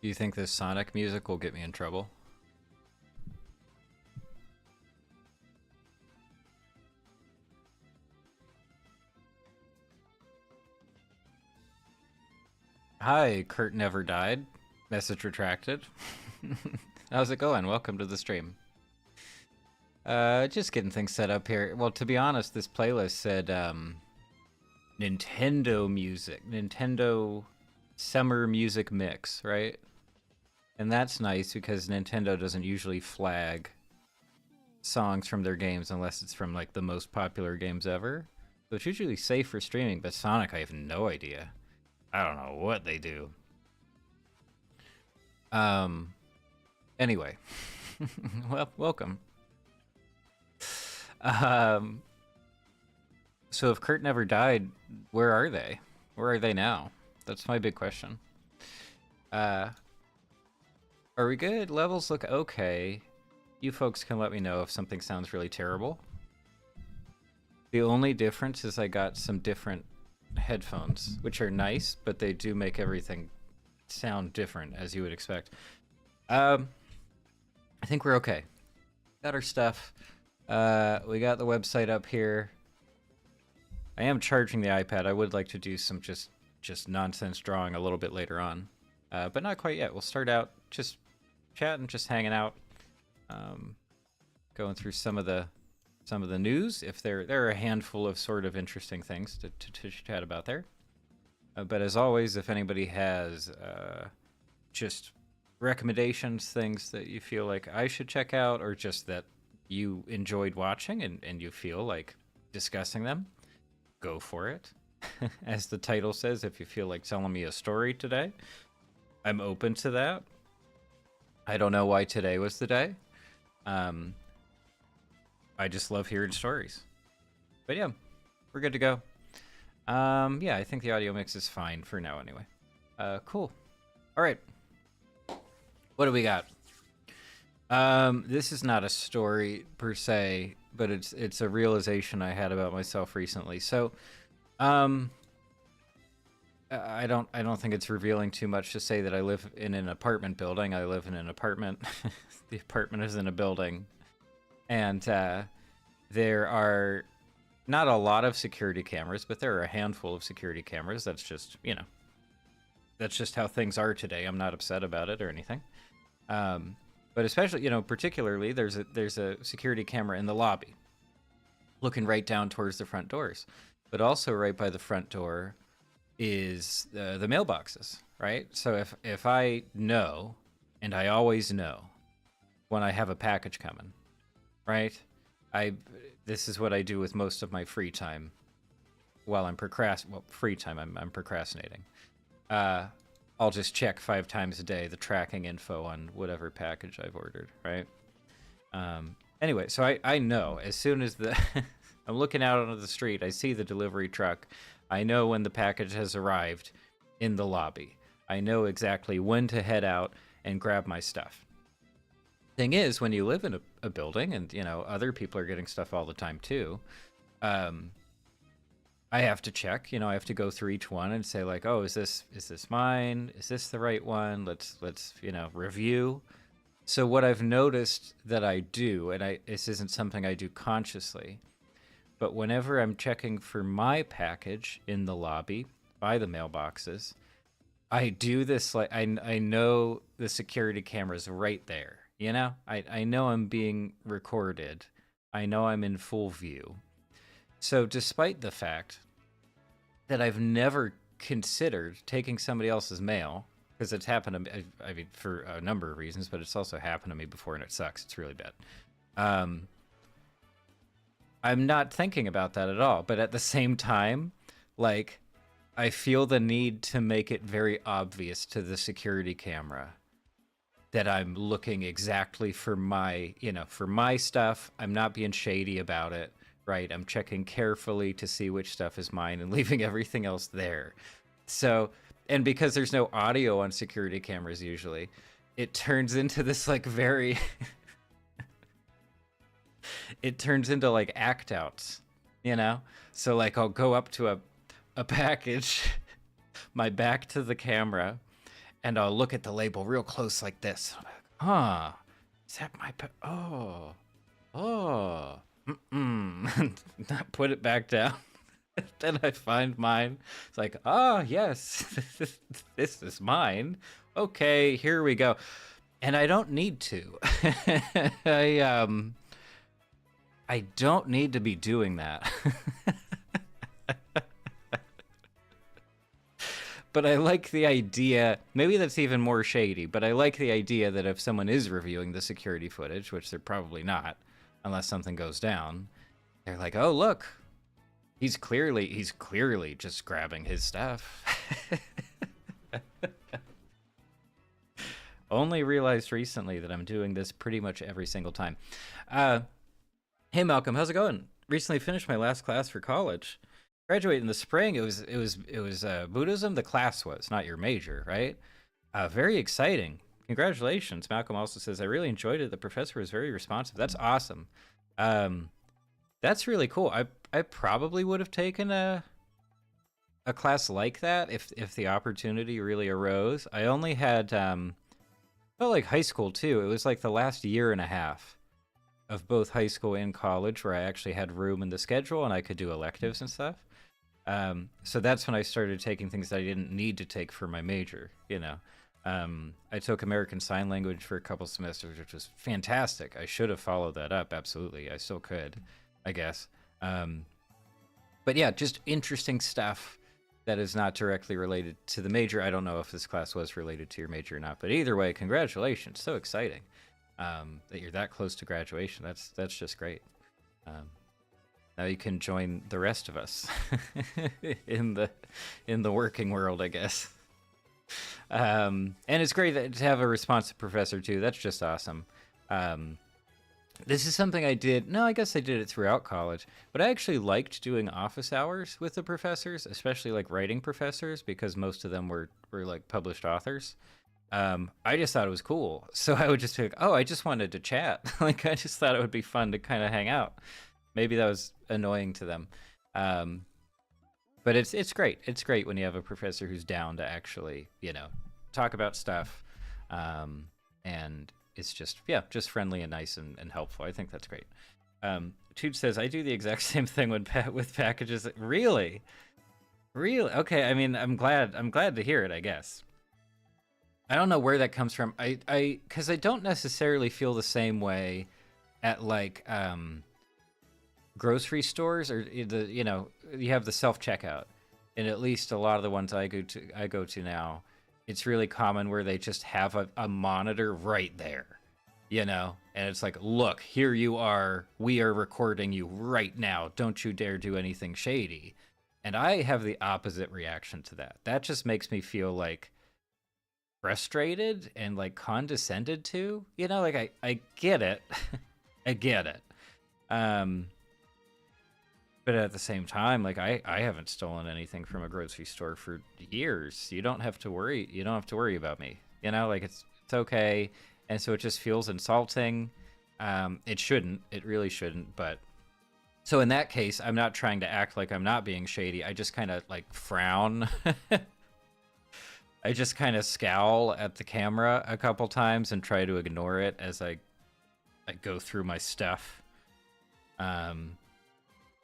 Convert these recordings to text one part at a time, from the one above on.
Do you think this Sonic music will get me in trouble? Hi, Kurt Never Died. Message retracted. How's it going? Welcome to the stream. Just getting things set up here. Well, to be honest, this playlist said Nintendo music, Nintendo summer music mix, right? And that's nice because Nintendo doesn't usually flag songs from their games unless it's from like the most popular games ever. So it's usually safe for streaming, but Sonic, I have no idea. I don't know what they do. Anyway. Well, welcome. So if Kurt Never Died, where are they? Where are they now? That's my big question. Are we good? Levels look okay. You folks can let me know if something sounds really terrible. The only difference is I got some different headphones, which are nice, but they do make everything sound different, as you would expect. I think we're okay. Got our stuff. We got the website up here. I am charging the iPad. I would like to do some just nonsense drawing a little bit later on, but not quite yet. We'll start out just chatting, just hanging out, going through some of the news. If there are a handful of sort of interesting things to chat about there. But as always, if anybody has just recommendations, things that you feel like I should check out, or just that you enjoyed watching and you feel like discussing them, go for it. As the title says, if you feel like telling me a story today, I'm open to that. I don't know why today was the day. I just love hearing stories. But yeah, we're good to go. Yeah, I think the audio mix is fine for now anyway. Cool. All right. What do we got? This is not a story per se, but it's a realization I had about myself recently. So, I don't think it's revealing too much to say that I live in an apartment building. I live in an apartment. The apartment is in a building. And there are not a lot of security cameras, but there are a handful of security cameras. That's just, that's just how things are today. I'm not upset about it or anything. But especially, particularly, there's a security camera in the lobby, looking right down towards the front doors. But also right by the front door is the mailboxes, right? So if I know, and I always know, when I have a package coming, right? This is what I do with most of my free time while I'm I'm procrastinating. I'll just check 5 times a day the tracking info on whatever package I've ordered, right? Anyway, so I know as soon as I'm looking out onto the street, I see the delivery truck. I know when the package has arrived in the lobby. I know exactly when to head out and grab my stuff. Thing is, when you live in a building and other people are getting stuff all the time too, I have to check. I have to go through each one and say like, oh, is this mine? Is this the right one? Let's review. So what I've noticed that I do, and this isn't something I do consciously, but whenever I'm checking for my package in the lobby by the mailboxes, I do this like I know the security camera's right there. I know I'm being recorded. I know I'm in full view. So despite the fact that I've never considered taking somebody else's mail, because it's happened to me, I mean, for a number of reasons, but it's also happened to me before and it sucks. It's really bad. I'm not thinking about that at all. But at the same time, like, I feel the need to make it very obvious to the security camera that I'm looking exactly for my stuff. I'm not being shady about it, right? I'm checking carefully to see which stuff is mine and leaving everything else there. So, and because there's no audio on security cameras usually, it turns into this like very, it turns into like act outs, So like I'll go up to a package, my back to the camera, and I'll look at the label real close like this. I'm like, huh, is that my oh, not put it back down. Then I find mine. It's like, oh yes, this is mine. Okay, here we go. And I don't need to. I don't need to be doing that. But I like the idea, maybe that's even more shady, but I like the idea that if someone is reviewing the security footage, which they're probably not, unless something goes down, they're like, oh, look, he's clearly just grabbing his stuff. Only realized recently that I'm doing this pretty much every single time. Hey, Malcolm, how's it going? Recently finished my last class for college. Graduate in the spring. It was Buddhism. The class was not your major, right? Very exciting. Congratulations. Malcolm also says I really enjoyed it. The professor was very responsive. That's awesome. That's really cool. I probably would have taken a class like that if the opportunity really arose. I only had felt like high school too. It was like the last year and a half of both high school and college where I actually had room in the schedule and I could do electives and stuff. So that's when I started taking things that I didn't need to take for my major, you know. I took American Sign Language for a couple semesters, which was fantastic. I should have followed that up, absolutely. I still could, I guess. But yeah, just interesting stuff that is not directly related to the major. I don't know if this class was related to your major or not, but either way, congratulations. So exciting that you're that close to graduation. That's just great. Now you can join the rest of us in the working world, I guess. And it's great to have a responsive professor too. That's just awesome. This is something I did. No, I guess I did it throughout college, but I actually liked doing office hours with the professors, especially like writing professors, because most of them were like published authors. I just thought it was cool. So I would just be like, oh, I just wanted to chat. Like, I just thought it would be fun to kind of hang out. Maybe that was annoying to them. But it's great. It's great when you have a professor who's down to actually, you know, talk about stuff. And it's just, yeah, just friendly and nice and helpful. I think that's great. Tude says, I do the exact same thing with packages. Really? Really? Okay, I mean, I'm glad to hear it, I guess. I don't know where that comes from. Because I don't necessarily feel the same way at like grocery stores, or you know, you have the self-checkout, and at least a lot of the ones I go to now, it's really common where they just have a monitor right there, you know, and it's like, look, here you are, we are recording you right now, don't you dare do anything shady. And I have the opposite reaction to that. That just makes me feel like frustrated and like condescended to, you know, like I get it. I get it. But at the same time, like I haven't stolen anything from a grocery store for years. You don't have to worry. You don't have to worry about me. You know, like it's okay. And so it just feels insulting. It shouldn't. It really shouldn't. But so in that case, I'm not trying to act like I'm not being shady. I just kind of like frown. I just kind of scowl at the camera a couple times and try to ignore it as I go through my stuff.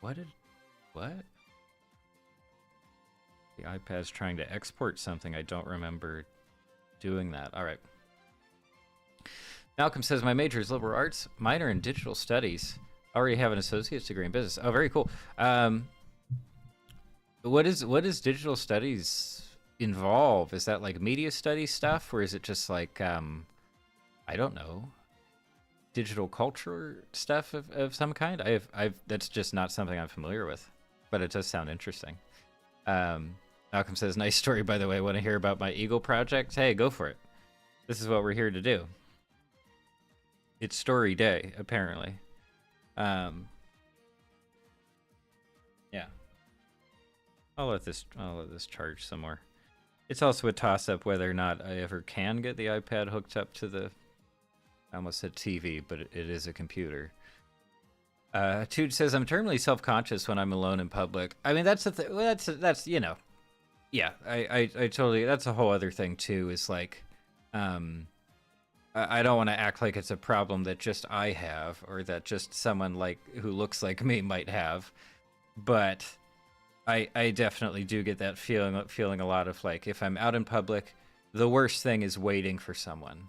What? The iPad's trying to export something. I don't remember doing that. All right. Malcolm says, my major is liberal arts, minor in digital studies. Already have an associate's degree in business. Oh, very cool. What is digital studies involve? Is that like media studies stuff, or is it just like, I don't know, digital culture stuff of some kind? I've that's just not something I'm familiar with, but it does sound interesting. Malcolm says, nice story, by the way. Want to hear about my Eagle project? Hey, go for it. This is what we're here to do. It's story day, apparently. Yeah. I'll let this charge some more. It's also a toss-up whether or not I ever can get the iPad hooked up to the, I almost said TV, but it is a computer. Tude says, I'm terminally self-conscious when I'm alone in public. I mean, that's the that's you know, Yeah, I totally. That's a whole other thing too. Is like, um, I don't want to act like it's a problem that just I have, or that just someone like who looks like me might have. But I definitely do get that feeling a lot of like if I'm out in public, the worst thing is waiting for someone,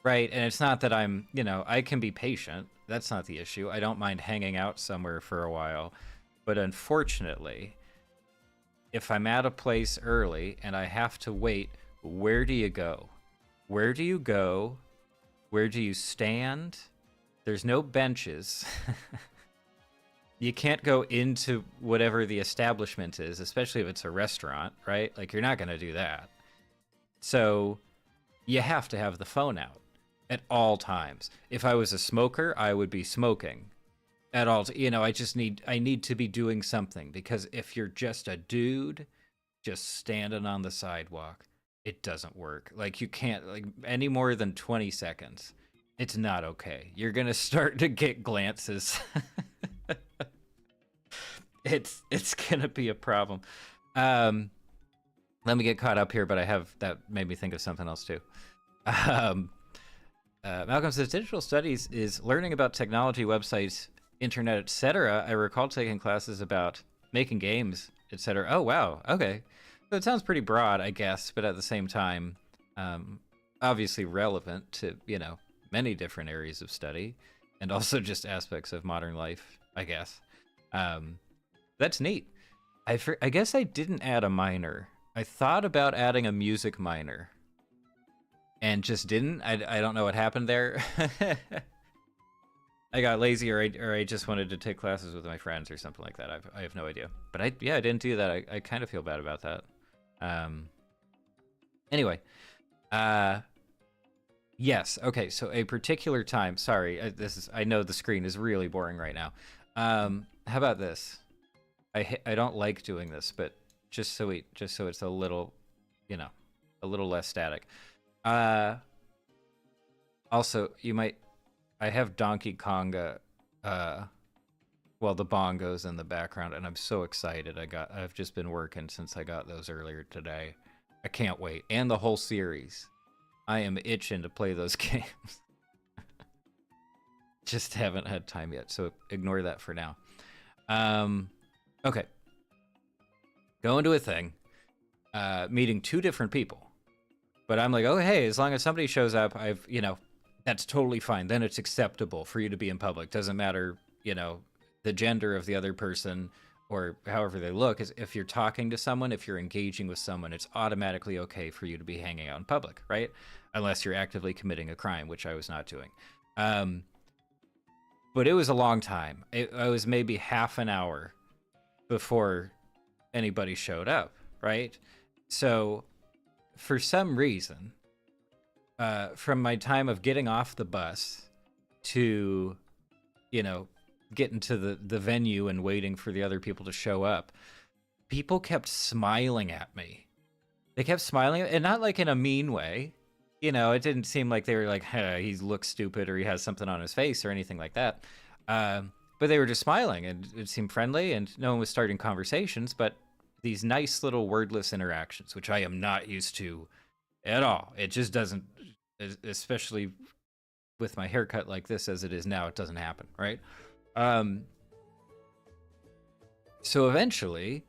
right? And it's not that I'm, I can be patient. That's not the issue. I don't mind hanging out somewhere for a while, but unfortunately, if I'm at a place early and I have to wait, where do you go? Where do you go? Where do you stand? There's no benches. You can't go into whatever the establishment is, especially if it's a restaurant, right? Like, you're not going to do that. So you have to have the phone out at all times. If I was a smoker, I would be smoking at all. I need to be doing something, because if you're just a dude just standing on the sidewalk, it doesn't work. Like, you can't, like, any more than 20 seconds. It's not okay. You're going to start to get glances. It's going to be a problem. Let me get caught up here, but that made me think of something else too. Malcolm says digital studies is learning about technology, websites, internet, etc. I recall taking classes about making games, etc. Oh, wow. Okay. So it sounds pretty broad, I guess, but at the same time, obviously relevant to, many different areas of study, and also just aspects of modern life, I guess. That's neat. I guess I didn't add a minor. I thought about adding a music minor and just didn't. I don't know what happened there. I got lazy, or I just wanted to take classes with my friends or something like that. I have no idea. But I didn't do that. I kind of feel bad about that. Anyway, yes. Okay. So a particular time. Sorry, I know the screen is really boring right now. How about this? I don't like doing this, but just so it's a little, a little less static. Also, I have Donkey Konga, the bongos in the background, and I'm so excited. I've just been working since I got those earlier today. I can't wait. And the whole series. I am itching to play those games. Just haven't had time yet, so ignore that for now. Okay. Going to a thing, meeting two different people. But I'm like, oh, hey, as long as somebody shows up, that's totally fine. Then it's acceptable for you to be in public. Doesn't matter, the gender of the other person or however they look. If you're talking to someone, if you're engaging with someone, it's automatically okay for you to be hanging out in public, right? Unless you're actively committing a crime, which I was not doing. But it was a long time. I was maybe half an hour before anybody showed up, right? So for some reason, from my time of getting off the bus to, getting to the venue and waiting for the other people to show up, people kept smiling at me. They kept smiling, and not like in a mean way. It didn't seem like they were like, hey, he looks stupid or he has something on his face or anything like that. But they were just smiling, and it seemed friendly, and no one was starting conversations, but these nice little wordless interactions, which I am not used to at all. It just doesn't, especially with my haircut like this as it is now, it doesn't happen, right? So eventually,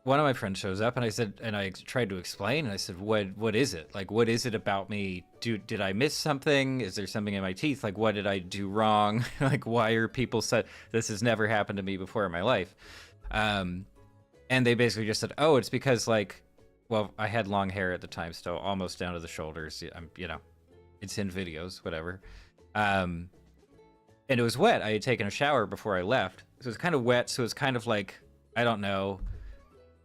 one of my friends shows up, and I tried to explain, and I said, what is it? Like, what is it about me? Did I miss something? Is there something in my teeth? Like, what did I do wrong? Like, why are people said this has never happened to me before in my life? And they basically just said, oh, it's because, like, well, I had long hair at the time, still almost down to the shoulders. It's in videos, whatever. And it was wet. I had taken a shower before I left. So it was kind of wet. So it's kind of like, I don't know,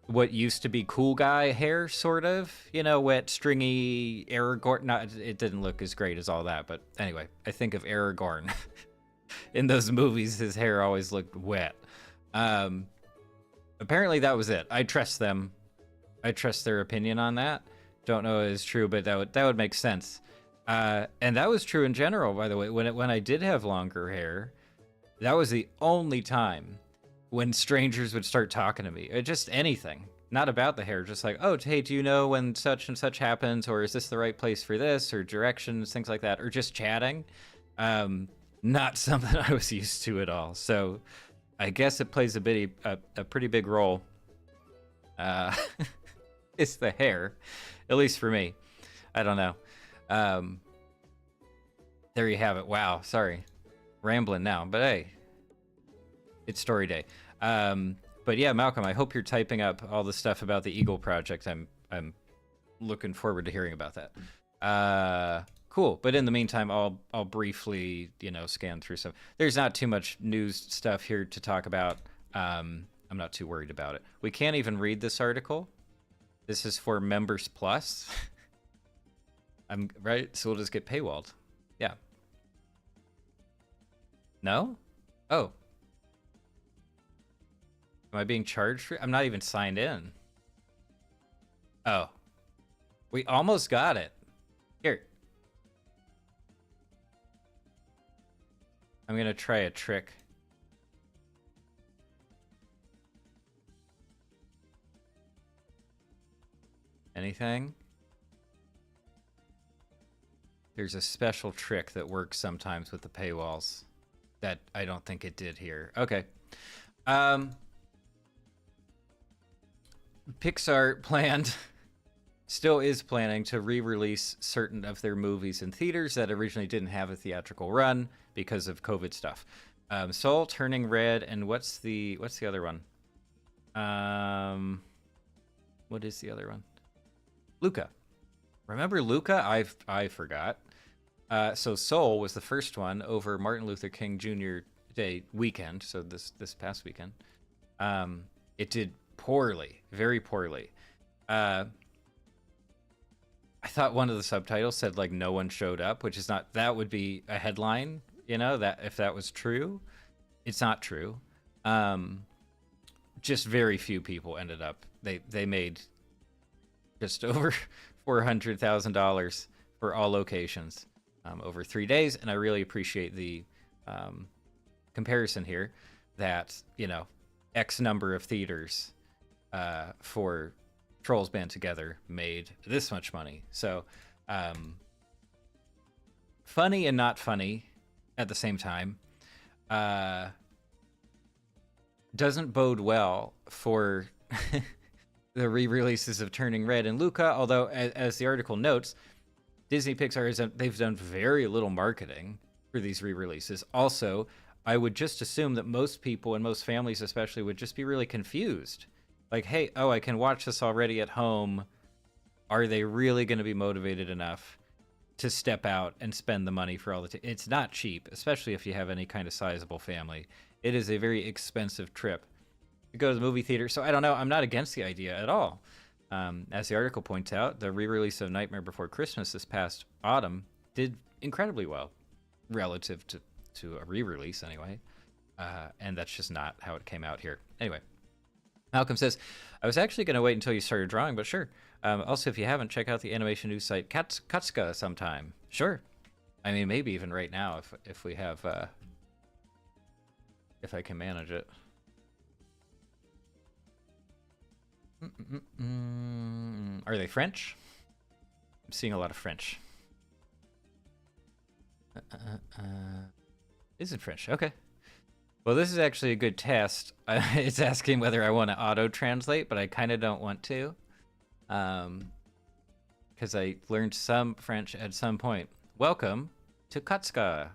what used to be cool guy hair, sort of, wet, stringy Aragorn. Not, it didn't look as great as all that, but anyway, I think of Aragorn. In those movies, his hair always looked wet. Apparently that was it. I trust them. I trust their opinion on that. Don't know if it's true, but that would make sense. And that was true in general, by the way. When I did have longer hair, that was the only time when strangers would start talking to me. Just anything. Not about the hair, just like, oh, hey, do you know when such and such happens, or is this the right place for this, or directions, things like that, or just chatting. Not something I was used to at all. So I guess it plays a pretty big role. It's the hair, at least for me. I don't know. There you have it. Wow, sorry, rambling now, but hey, it's story day. But yeah, Malcolm, I hope you're typing up all the stuff about the Eagle Project. I'm looking forward to hearing about that. Cool. But in the meantime, I'll briefly, scan through some. There's not too much news stuff here to talk about. I'm not too worried about it. We can't even read this article. This is for Members Plus. I'm right, so we'll just get paywalled. Yeah. No? Oh. Am I being charged for? I'm not even signed in. Oh. We almost got it. Here. I'm gonna try a trick. Anything? There's a special trick that works sometimes with the paywalls that I don't think it did here. Okay. Pixar still is planning to re-release certain of their movies in theaters that originally didn't have a theatrical run because of COVID stuff. Soul, Turning Red, and what's the other one? What is the other one? Luca. Remember Luca? I forgot. So Soul was the first one over Martin Luther King Jr. Day weekend, so this past weekend. It did poorly, very poorly. I thought one of the subtitles said like no one showed up, which is not, that would be a headline, that if that was true. It's not true. Just very few people ended up. They made just over $400,000 for all locations over 3 days, and I really appreciate the comparison here that X number of theaters for Trolls Band Together made this much money. So funny and not funny at the same time. Doesn't bode well for the re-releases of Turning Red and Luca, although as the article notes, Disney Pixar they've done very little marketing for these re-releases. Also, I would just assume that most people and most families especially would just be really confused. Like, hey, I can watch this already at home. Are they really going to be motivated enough to step out and spend the money for all the it's not cheap, especially if you have any kind of sizable family. It is a very expensive trip to go to the movie theater. So I don't know. I'm not against the idea at all. As the article points out, the re-release of Nightmare Before Christmas this past autumn did incredibly well relative to a re-release anyway. And that's just not how it came out here. Anyway, Malcolm says, I was actually going to wait until you started drawing, but sure. Also, if you haven't, check out the animation news site Katsuka sometime. Sure. I mean, maybe even right now if we have, if I can manage it. Are they French? I'm seeing a lot of French. Is it French? Okay. Well, this is actually a good test. It's asking whether I want to auto-translate, but I kind of don't want to. Because I learned some French at some point. Welcome to Katsuka.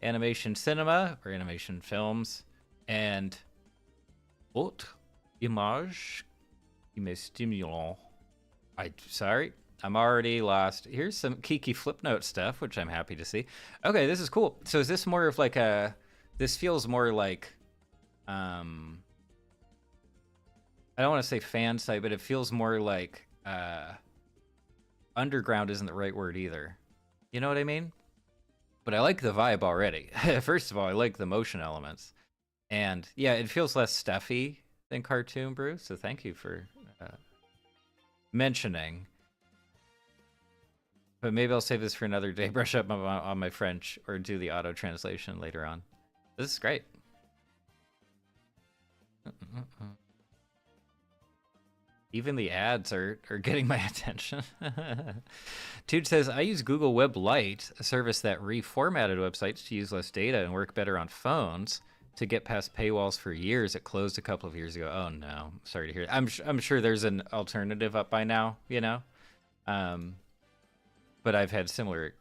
Animation cinema, or animation films, and haute image qui me stimulant. Sorry, I'm already lost. Here's some Kiki Flipnote stuff, which I'm happy to see. Okay, this is cool. So is this more of like a... This feels more like... I don't want to say fan site, but it feels more like... underground isn't the right word either. You know what I mean? But I like the vibe already. First of all, I like the motion elements. And yeah, it feels less stuffy than Cartoon Brew, so thank you for mentioning. But maybe I'll save this for another day, brush up on my French, or do the auto-translation later on. This is great. Even the ads are getting my attention. Tude says, I use Google Web Lite, a service that reformatted websites to use less data and work better on phones. To get past paywalls for years, it closed a couple of years ago. Oh no, sorry to hear. I'm sure there's an alternative up by now, you know. But I've had similar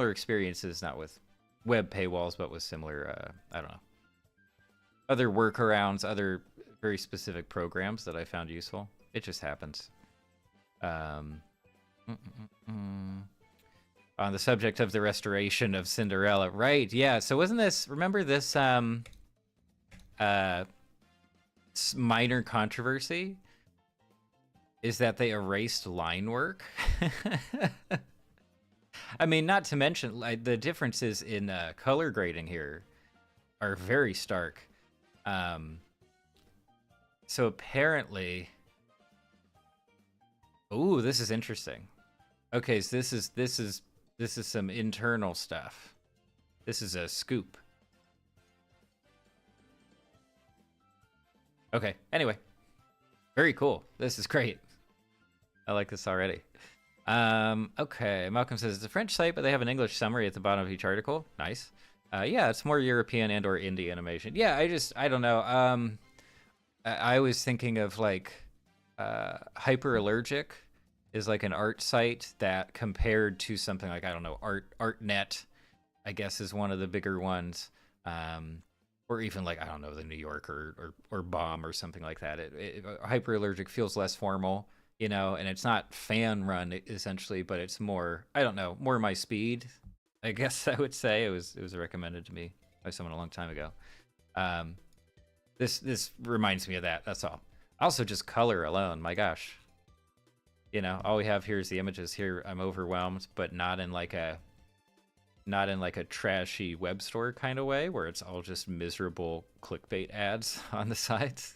experiences, not with web paywalls, but with similar I don't know, other workarounds, other very specific programs that I found useful. It just happens. On the subject of the restoration of Cinderella, right? Yeah. So wasn't this? Remember this? Minor controversy is that they erased line work. I mean, not to mention like, the differences in color grading here are very stark. So apparently, ooh, this is interesting. Okay, so this is some internal stuff. This is a scoop. Okay, anyway. Very cool. This is great. I like this already. Okay, Malcolm says it's a French site, but they have an English summary at the bottom of each article. Nice. Yeah, it's more European and or indie animation. Yeah, I don't know. I was thinking of like Hyperallergic is like an art site that compared to something like, I don't know, ArtNet, I guess is one of the bigger ones. Or even like, I don't know, the New Yorker or Bomb or something like that. Hyperallergic feels less formal, you know, and it's not fan run essentially, but it's more, I don't know, more my speed, I guess I would say. It was recommended to me by someone a long time ago. This reminds me of that. That's all. Also, just color alone. My gosh, you know, all we have here is the images. Here, I'm overwhelmed, but not in like a trashy web store kind of way where it's all just miserable clickbait ads on the sides.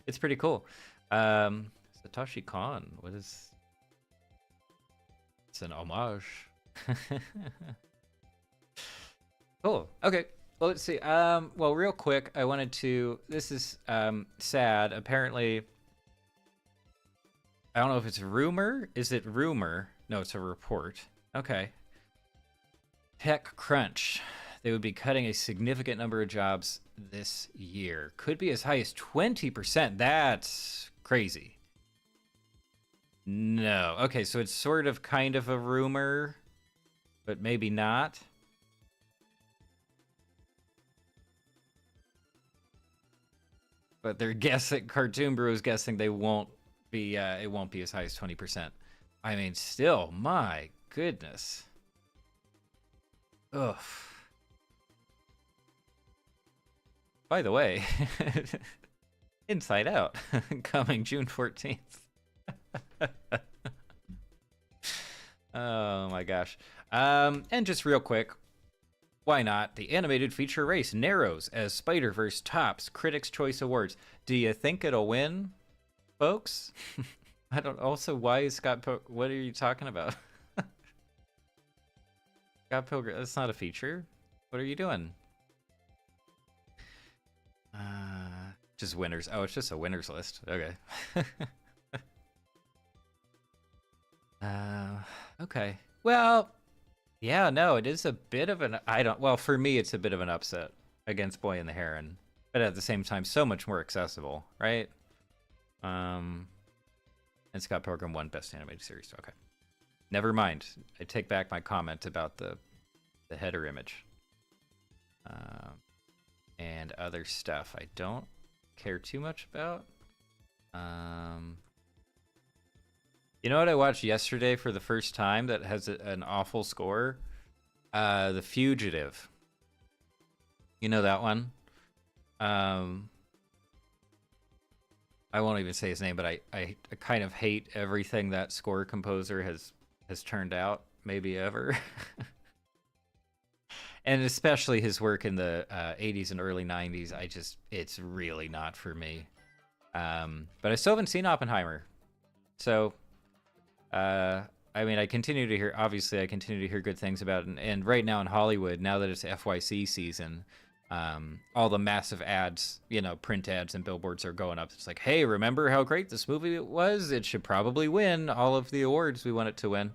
It's pretty cool. Satoshi Kon. What is? It's an homage. Cool. Okay. Well, let's see. Well, real quick, I wanted to. This is sad. Apparently, I don't know if it's rumor. Is it rumor? No, it's a report. Okay. TechCrunch. They would be cutting a significant number of jobs this year. Could be as high as 20%. That's crazy. No. Okay, so it's sort of kind of a rumor, but maybe not. But they're guessing, Cartoon Brew is guessing they won't be, it won't be as high as 20%. I mean, still, my goodness. Ugh. By the way, Inside Out, coming June 14th. Oh my gosh. And just real quick, why not? The animated feature race narrows as Spider-Verse tops Critics' Choice Awards. Do you think it'll win, folks? I don't. Also, why is Scott Pilgrim? What are you talking about? Scott Pilgrim. That's not a feature. What are you doing? Just winners. Oh, it's just a winners list. Okay. Okay. Well, yeah. No, it is a bit of an. Well, for me, it's a bit of an upset against Boy and the Heron, but at the same time, so much more accessible, right? And Scott Pilgrim won Best Animated Series. Okay. Never mind. I take back my comment about the header image. And other stuff I don't care too much about. You know what I watched yesterday for the first time that has an awful score? The Fugitive. You know that one? I won't even say his name, but I kind of hate everything that score composer has turned out, maybe ever. And especially his work in the 80s and early 90s, it's really not for me. But I still haven't seen Oppenheimer. So, I mean, I continue to hear good things about it. And right now in Hollywood, now that it's FYC season, all the massive ads, print ads and billboards are going up. It's like, hey, remember how great this movie was? It should probably win all of the awards we want it to win.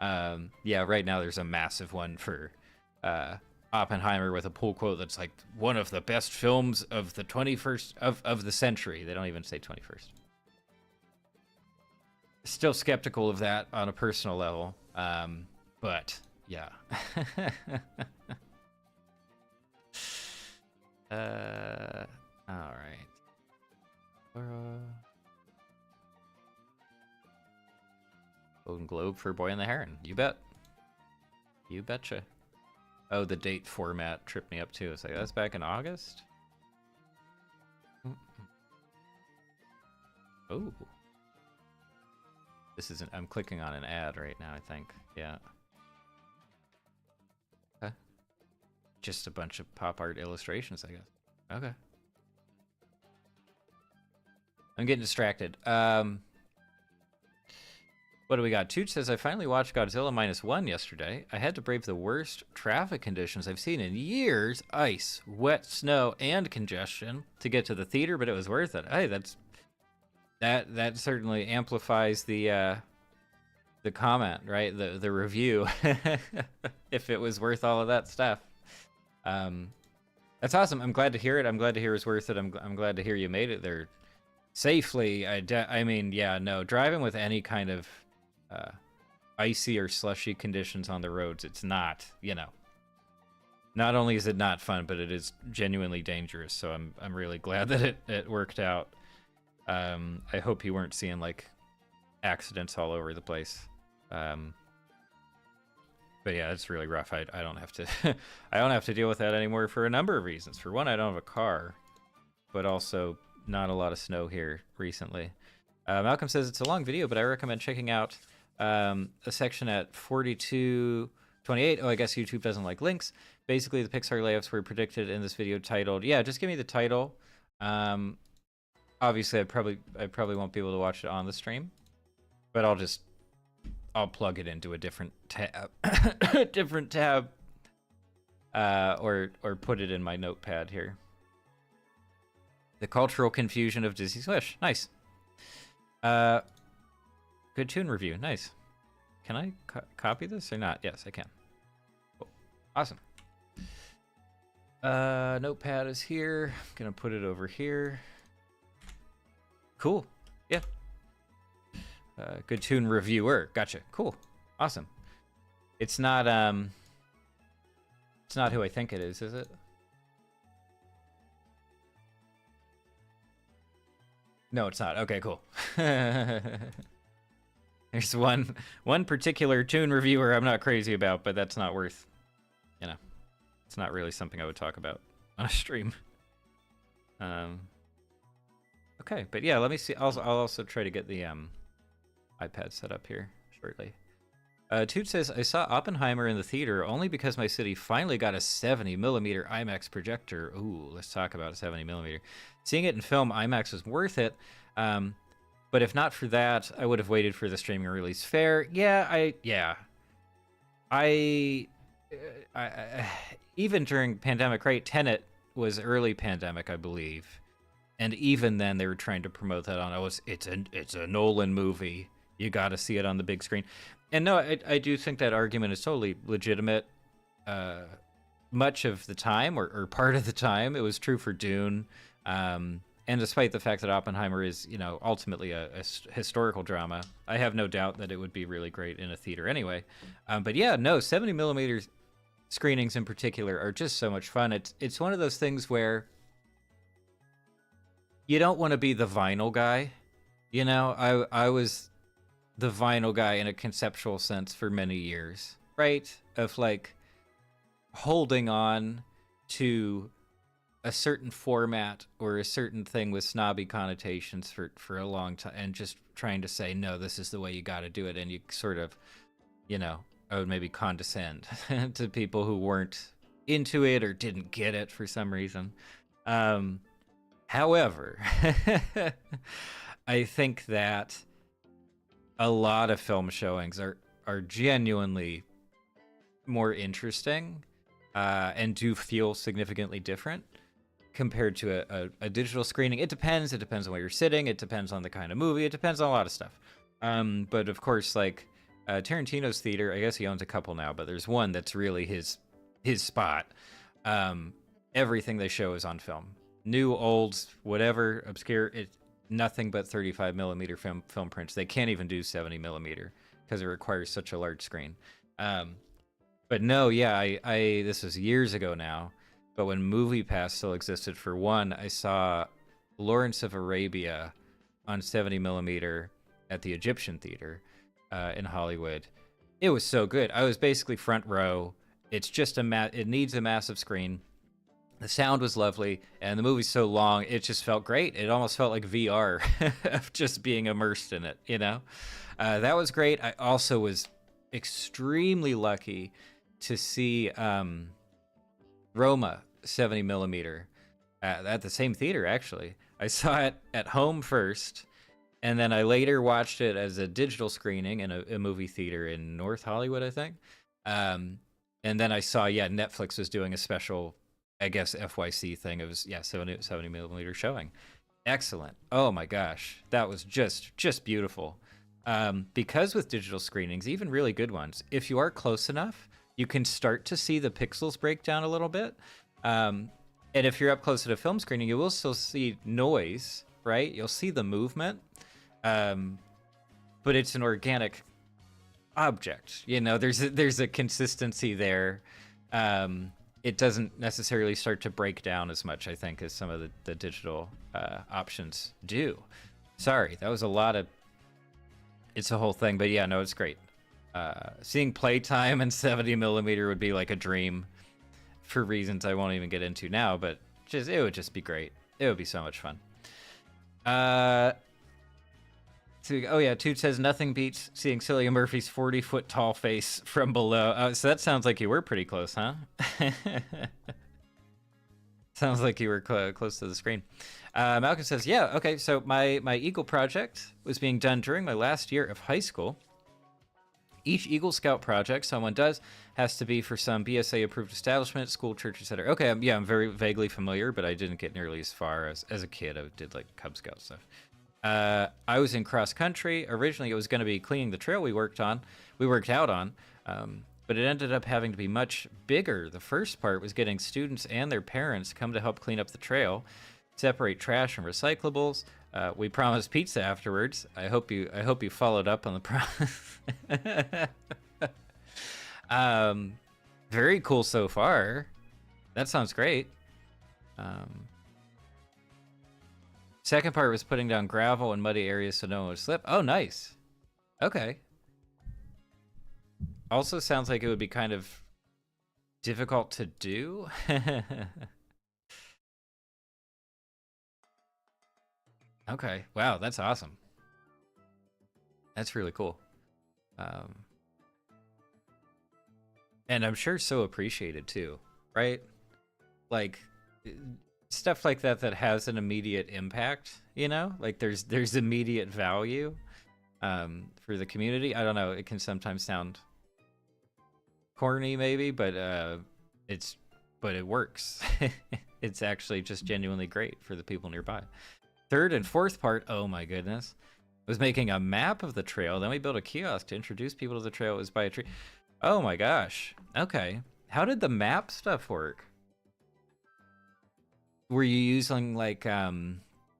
Yeah, right now there's a massive one for Oppenheimer with a pull quote that's like one of the best films of the 21st of the century. They don't even say 21st. Still skeptical of that on a personal level, but yeah. All right. Golden Globe for Boy and the Heron. You bet. You betcha. Oh, the date format tripped me up too. It's like, that's back in August? Oh. This isn't... I'm clicking on an ad right now, I think. Yeah. Okay. Just a bunch of pop art illustrations, I guess. Okay. I'm getting distracted. What do we got? Tooch says, I finally watched Godzilla -1 yesterday. I had to brave the worst traffic conditions I've seen in years. Ice, wet snow, and congestion to get to the theater, but it was worth it. Hey, that certainly amplifies the comment, right? The review. If it was worth all of that stuff. That's awesome. I'm glad to hear it. I'm glad to hear it's worth it. I'm glad to hear you made it there safely. I mean, yeah, no, driving with any kind of icy or slushy conditions on the roads, it's not, not only is it not fun, but it is genuinely dangerous. So I'm really glad that it worked out. I hope you weren't seeing like accidents all over the place. But yeah, it's really rough. I don't have to I don't have to deal with that anymore for a number of reasons. For one, I don't have a car, but also not a lot of snow here recently. Malcolm says it's a long video, but I recommend checking out a section at 42:28. Oh, I guess YouTube doesn't like links. Basically, the Pixar layouts were predicted in this video titled. Yeah, just give me the title. Obviously, I probably won't be able to watch it on the stream, but I'll plug it into a different tab, or put it in my notepad here. The Cultural Confusion of Disney's Wish. Nice. Good tune review. Nice. Can I copy this or not? Yes, I can. Cool. Awesome. Notepad is here. I'm gonna put it over here. Cool. Yeah. Good tune reviewer. Gotcha. Cool. Awesome. It's not who I think it is it? No, it's not. Okay, cool. There's one particular tune reviewer I'm not crazy about, but that's not worth, it's not really something I would talk about on a stream. Okay, but yeah, let me see. I'll also try to get the iPad set up here shortly. Toot says, I saw Oppenheimer in the theater only because my city finally got a 70mm IMAX projector. Ooh, let's talk about a 70mm. Seeing it in film, IMAX was worth it. But if not for that, I would have waited for the streaming release. Fair. Yeah, I even during pandemic, right? Tenet was early pandemic, I believe. And even then they were trying to promote that on, it's a Nolan movie. You got to see it on the big screen. And no, I do think that argument is totally legitimate. Much of the time, or part of the time, it was true for Dune. And despite the fact that Oppenheimer is, ultimately a historical drama, I have no doubt that it would be really great in a theater anyway. But yeah, no, 70mm screenings in particular are just so much fun. It's one of those things where you don't want to be the vinyl guy. I was the vinyl guy in a conceptual sense for many years, right? Of like holding on to a certain format or a certain thing with snobby connotations for a long time, and just trying to say, no, this is the way you got to do it. And you sort of, I would maybe condescend to people who weren't into it or didn't get it for some reason. However, I think that a lot of film showings are genuinely more interesting and do feel significantly different compared to a digital screening. It depends. It depends on where you're sitting. It depends on the kind of movie. It depends on a lot of stuff. But of course, like Tarantino's theater, I guess he owns a couple now, but there's one that's really his spot. Everything they show is on film, new, old, whatever, obscure. Nothing but 35 millimeter film prints. They can't even do 70 millimeter because it requires such a large screen. But no, yeah, I this was years ago now. But when MoviePass still existed, for one, I saw Lawrence of Arabia on 70 millimeter at the Egyptian Theater in Hollywood. It was so good. I was basically front row. It's just it needs a massive screen. The sound was lovely, and the movie's so long, it just felt great. It almost felt like VR of just being immersed in it, you know? That was great. I also was extremely lucky to see Roma 70 millimeter at the same theater, actually. I saw it at home first, and then I later watched it as a digital screening in a movie theater in North Hollywood, I think. And then I saw, Netflix was doing a special, I guess, FYC thing. It was, 70 millimeter showing. Excellent. Oh my gosh. That was just beautiful. Because with digital screenings, even really good ones, if you are close enough, you can start to see the pixels break down a little bit. And if you're up close at a film screening, you will still see noise, right? You'll see the movement. But it's an organic object. You know, there's a consistency there. It doesn't necessarily start to break down as much, I think, as some of the digital options do. Sorry, that was a lot of... It's a whole thing, but yeah, no, it's great. Seeing playtime in 70 millimeter would be like a dream for reasons I won't even get into now, but it would just be great. It would be so much fun. Toot says nothing beats seeing Cillian Murphy's 40-foot tall face from below. So that sounds like you were pretty close, huh? Sounds like you were close to the screen. Malcolm says, yeah, okay, so my Eagle project was being done during my last year of high school. Each Eagle Scout project someone does has to be for some BSA-approved establishment, school, church, etc. Okay, I'm very vaguely familiar, but I didn't get nearly as far as a kid. I did, like, Cub Scout stuff. I was in cross country. Originally, it was going to be cleaning the trail we worked out on, but it ended up having to be much bigger. The first part was getting students and their parents come to help clean up the trail, separate trash and recyclables. We promised pizza afterwards. I hope you followed up on the promise. Very cool so far. That sounds great. Second part was putting down gravel in muddy areas so no one would slip. Oh, nice. Okay. Also sounds like it would be kind of difficult to do. Okay. Wow, that's awesome. That's really cool. And I'm sure so appreciated too, right? Like stuff like that has an immediate impact, you know? Like there's immediate value for the community. I don't know, it can sometimes sound corny maybe, but it works. It's actually just genuinely great for the people nearby. Third and fourth part, oh my goodness, was making a map of the trail. Then we built a kiosk to introduce people to the trail. It was by a tree. Oh my gosh. Okay. How did the map stuff work? Were you using like,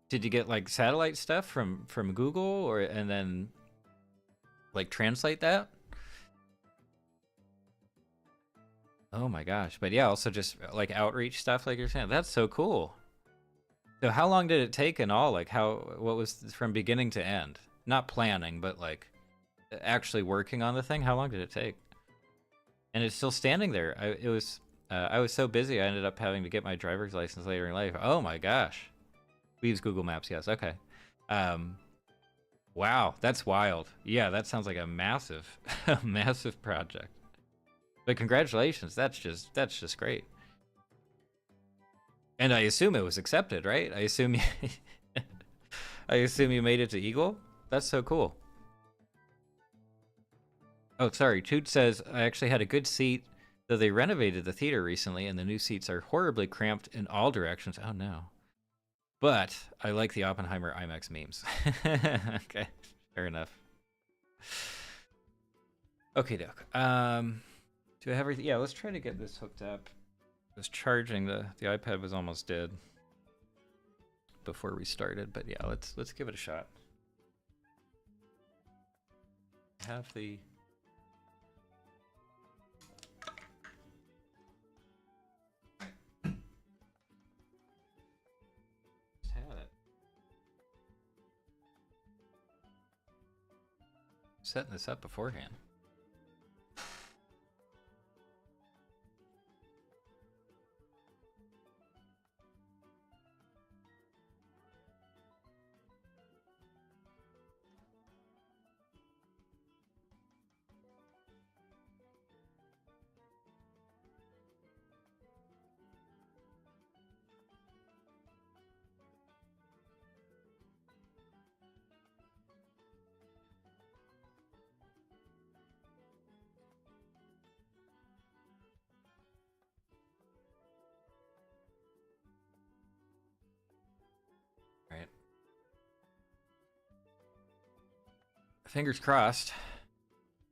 did you get like satellite stuff from Google and then like translate that? Oh my gosh. But yeah, also just like outreach stuff like you're saying. That's so cool. So how long did it take in all? Like what was from beginning to end? Not planning, but like actually working on the thing. How long did it take? And it's still standing there. I was so busy, I ended up having to get my driver's license later in life. Oh my gosh. We use Google Maps, yes. Okay. Wow, that's wild. Yeah, that sounds like a massive, massive project. But congratulations, that's just great. And I assume it was accepted, right? I assume you made it to Eagle? That's so cool. Oh, sorry. Toot says, I actually had a good seat So they renovated the theater recently, and the new seats are horribly cramped in all directions. Oh no. But I like the Oppenheimer IMAX memes. Okay, fair enough. Okay, doke. Do I have everything? Yeah, let's try to get this hooked up. I was charging, the iPad was almost dead before we started, but yeah, let's give it a shot. Have the setting this up beforehand. Right. Fingers crossed.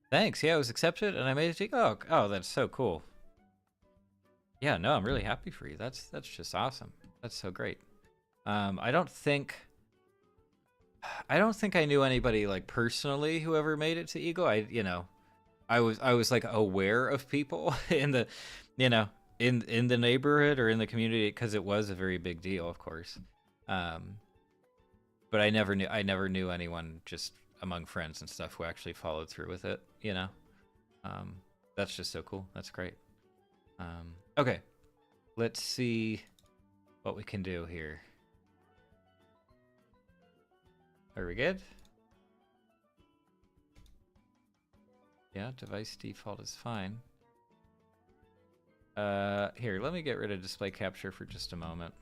Thanks. Yeah, I was accepted and I made it to oh, that's so cool. Yeah, no, I'm really happy for you. That's just awesome. That's so great. I don't think I knew anybody like personally who ever made it to Eagle. I was like aware of people in the, in the neighborhood or in the community because it was a very big deal, of course. But I never knew anyone just among friends and stuff who actually followed through with it. That's just so cool. That's great. Okay, let's see what we can do here. Are we good? Yeah, device default is fine. Here, let me get rid of display capture for just a moment.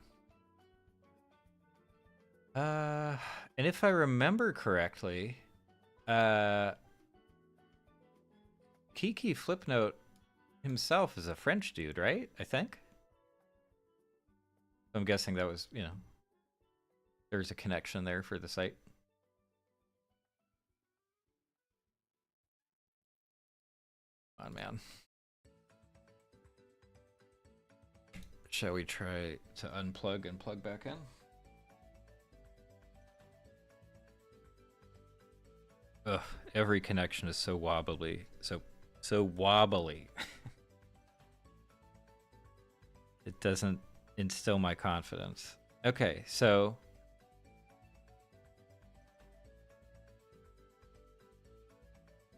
And if I remember correctly, Kiki Flipnote himself is a French dude, right? I think. I'm guessing that was, there's a connection there for the site. Come on, man. Shall we try to unplug and plug back in? Ugh, every connection is so wobbly. So wobbly. It doesn't instill my confidence. Okay, so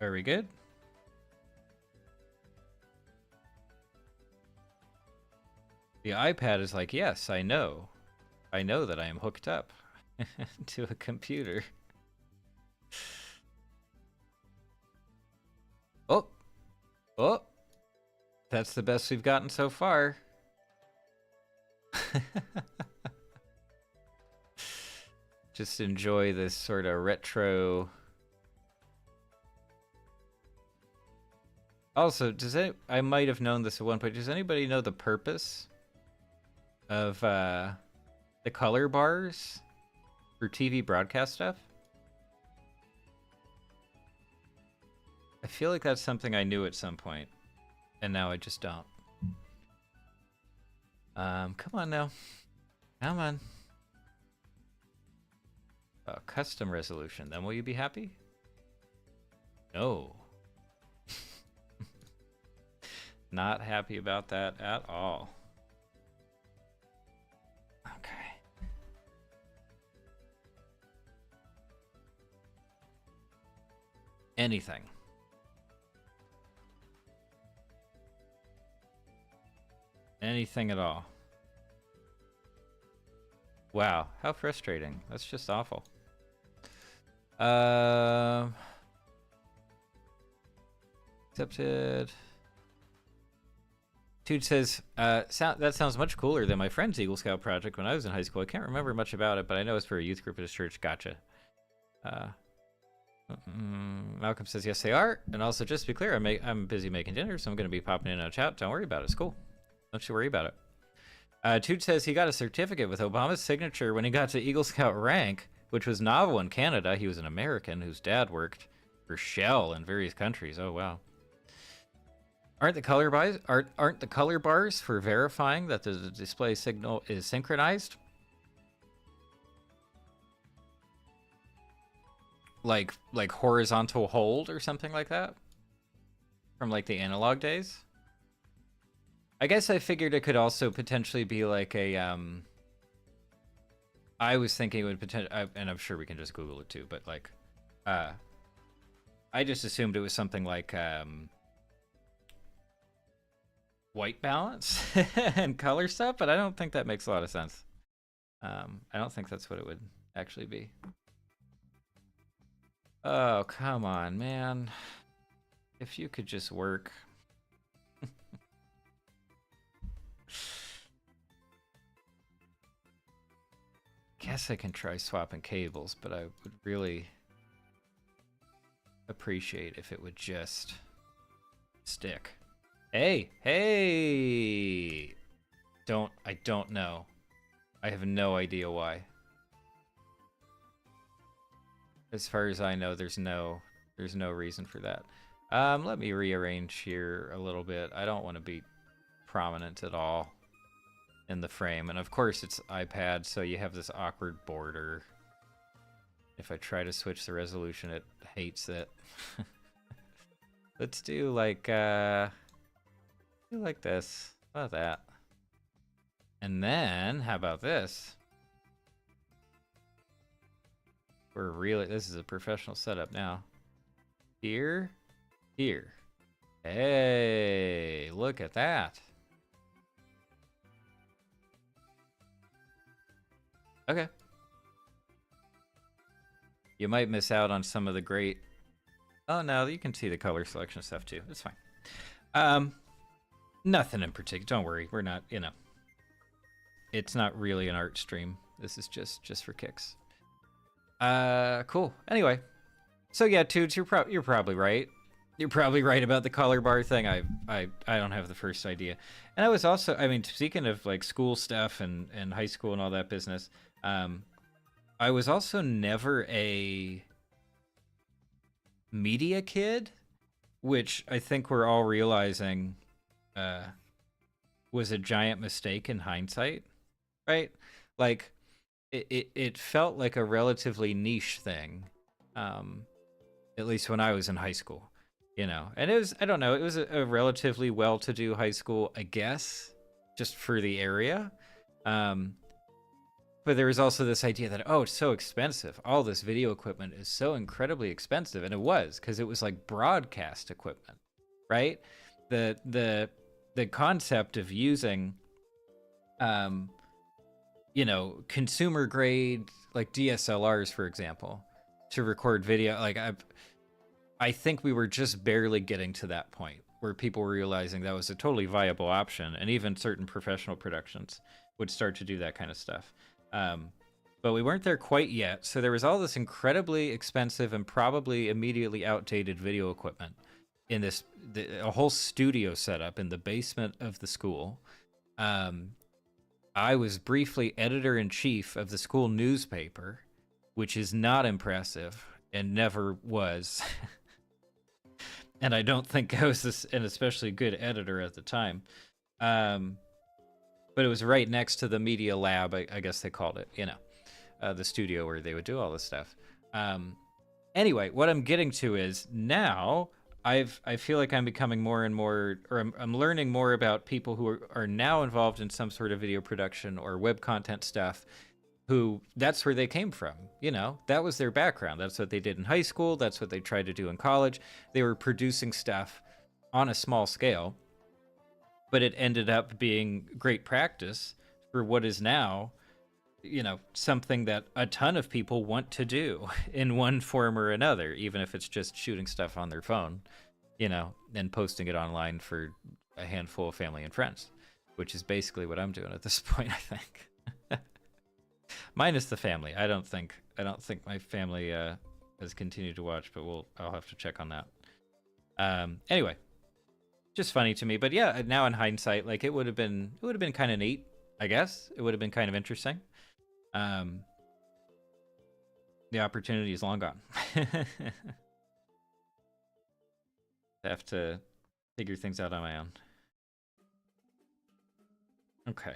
are we good? The iPad is like, yes, I know. I know that I am hooked up to a computer. Oh, that's the best we've gotten so far. Just enjoy this sort of retro. Also, I might have known this at one point. Does anybody know the purpose of the color bars for TV broadcast stuff? I feel like that's something I knew at some point, and now I just don't. Come on now. Come on. Oh, custom resolution. Then will you be happy? No. Not happy about that at all. Okay. Anything. Anything at all. Wow, how frustrating. That's just awful. Accepted. Dude says, that sounds much cooler than my friend's Eagle Scout project when I was in high school. I can't remember much about it, but I know it's for a youth group at his church. Gotcha. Malcolm says yes, they are. And also, just to be clear, I'm busy making dinner, so I'm going to be popping in and out. Don't worry about it. It's cool. Don't you worry about it. Toot says he got a certificate with Obama's signature when he got to Eagle Scout rank, which was novel in Canada. He was an American whose dad worked for Shell in various countries. Oh, wow. Aren't the color bars for verifying that the display signal is synchronized? Like horizontal hold or something like that? From like the analog days? I guess I figured it could also potentially be like a I was thinking it would potentially, and I'm sure we can just Google it too, but like I just assumed it was something like white balance and color stuff, but I don't think that makes a lot of sense. I don't think that's what it would actually be. Oh, come on, man. If you could just work. Guess I can try swapping cables, but I would really appreciate if it would just stick. Hey! I don't know. I have no idea why. As far as I know, there's no reason for that. Let me rearrange here a little bit. I don't want to be prominent at all in the frame. And of course it's iPad, so you have this awkward border. If I try to switch the resolution, it hates it. Let's do like this. How about that? And then how about this? This is a professional setup now. Here. Hey, look at that. Okay. You might miss out on some of the great... Oh, no, you can see the color selection stuff, too. It's fine. Nothing in particular. Don't worry. We're not, It's not really an art stream. This is just for kicks. Cool. Anyway. So, yeah, Toots, you're probably right. You're probably right about the color bar thing. I don't have the first idea. And I was also, speaking of, like, school stuff and high school and all that business... I was also never a media kid, which I think we're all realizing was a giant mistake in hindsight, right? Like, it felt like a relatively niche thing, at least when I was in high school, And it was, I don't know, it was a relatively well-to-do high school, I guess, just for the area. But there was also this idea that, oh, it's so expensive. All this video equipment is so incredibly expensive. And it was, because it was like broadcast equipment, right? The concept of using, consumer grade, like DSLRs, for example, to record video. Like, I think we were just barely getting to that point where people were realizing that was a totally viable option. And even certain professional productions would start to do that kind of stuff. But we weren't there quite yet, so there was all this incredibly expensive and probably immediately outdated video equipment in a whole studio setup in the basement of the school. I was briefly editor-in-chief of the school newspaper, which is not impressive and never was. And I don't think I was an especially good editor at the time. But it was right next to the media lab, I guess they called it, the studio where they would do all this stuff. Anyway, what I'm getting to is now I feel like I'm becoming more and more, or I'm learning more about people who are now involved in some sort of video production or web content stuff, who that's where they came from. That was their background. That's what they did in high school. That's what they tried to do in college. They were producing stuff on a small scale. But it ended up being great practice for what is now, something that a ton of people want to do in one form or another, even if it's just shooting stuff on their phone, and posting it online for a handful of family and friends, which is basically what I'm doing at this point, I think. Minus the family. I don't think my family has continued to watch, but I'll have to check on that. Anyway, just funny to me. But yeah, now in hindsight, like it would have been kind of neat, I guess. It would have been kind of interesting. The opportunity is long gone. I have to figure things out on my own. Okay.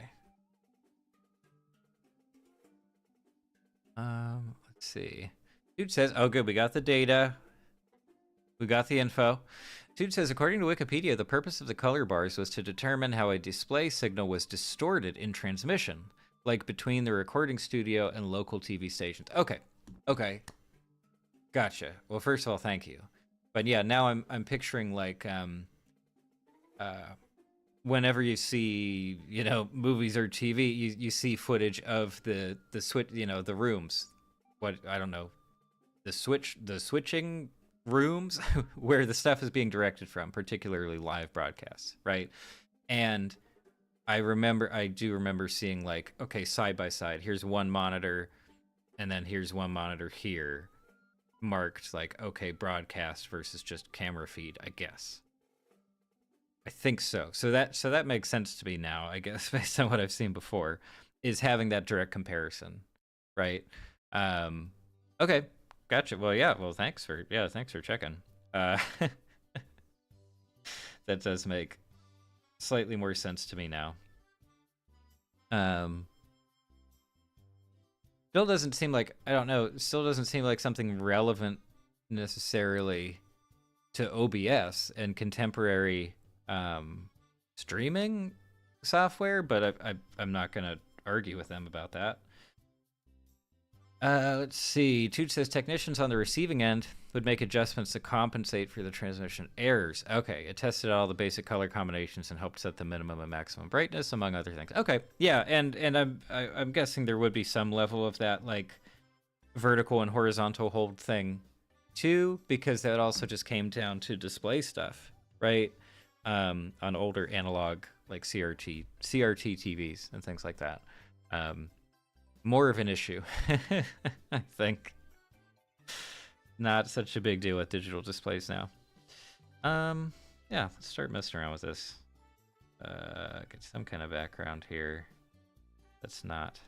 Let's see. Dude says, oh good, we got the data. We got the info. Dude says, according to Wikipedia, the purpose of the color bars was to determine how a display signal was distorted in transmission, like between the recording studio and local TV stations. Okay. Okay. Gotcha. Well, first of all, thank you. But yeah, now I'm picturing like whenever you see, you know, movies or TV, you see footage of the switch, you know, the rooms. What, I don't know, the switching rooms where the stuff is being directed from, particularly live broadcasts, right? And I do remember seeing like, okay, side by side, here's one monitor and then here's one monitor here marked like, okay, broadcast versus just camera feed, I guess. I think so. So that makes sense to me now, I guess, based on what I've seen before, is having that direct comparison, right? Okay, gotcha. Well, yeah. Well, thanks for checking. That does make slightly more sense to me now. Still doesn't seem like, I don't know. Still doesn't seem like something relevant necessarily to OBS and contemporary streaming software, but I'm not gonna argue with them about that. Let's see. Toot says technicians on the receiving end would make adjustments to compensate for the transmission errors. Okay, it tested all the basic color combinations and helped set the minimum and maximum brightness, among other things. Okay, yeah, and I'm guessing there would be some level of that like vertical and horizontal hold thing too, because that also just came down to display stuff, right? On older analog like CRT TVs and things like that. More of an issue, I think. Not such a big deal with digital displays now. Yeah, let's start messing around with this. Get some kind of background here that's not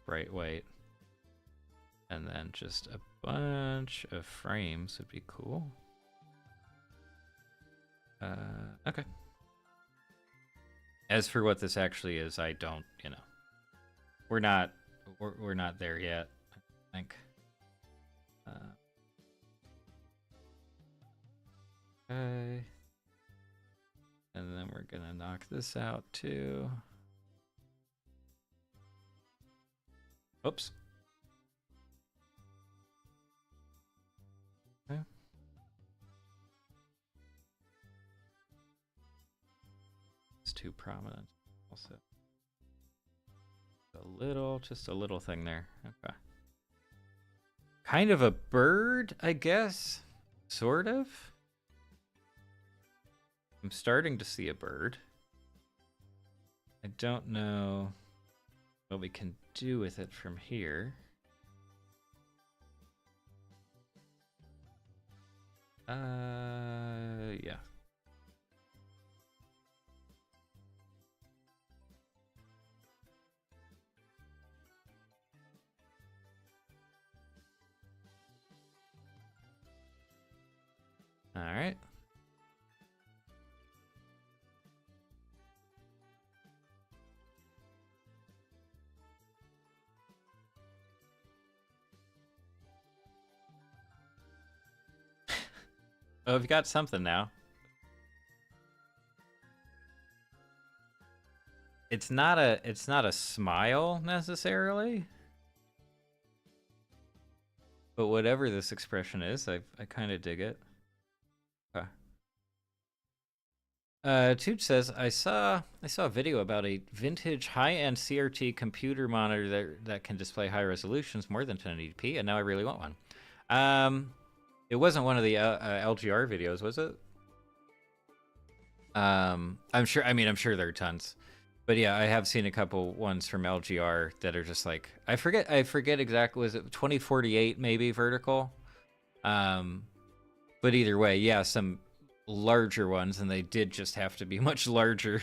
bright white. And then just a bunch of frames would be cool. Okay. As for what this actually is, I don't, you know. We're not there yet, I think. Okay. And then we're gonna knock this out too. Oops. Okay. It's too prominent also. Just a little thing there. Okay. Kind of a bird, I guess. Sort of. I'm starting to see a bird. I don't know what we can do with it from here. Yeah. All right. Oh, we've got something now. It's not a smile necessarily. But whatever this expression is, I kind of dig it. Okay. Tooch says, I saw a video about a vintage high-end CRT computer monitor that can display high resolutions, more than 1080p, and now I really want one. It wasn't one of the LGR videos, was it? I'm sure there are tons. But yeah, I have seen a couple ones from LGR that are just like I forget exactly, was it 2048 maybe vertical? Um, but either way, yeah, some larger ones, and they did just have to be much larger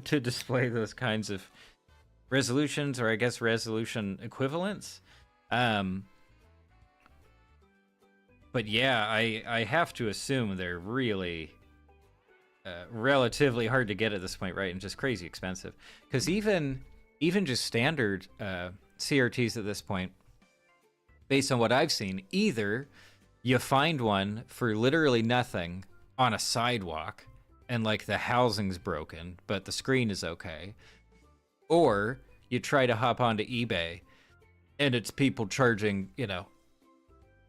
to display those kinds of resolutions, or I guess resolution equivalents. Um, but yeah, I have to assume they're really relatively hard to get at this point, right? And just crazy expensive. Because even just standard CRTs at this point, based on what I've seen, either you find one for literally nothing on a sidewalk, and like the housing's broken, but the screen is okay, or you try to hop onto eBay, and it's people charging,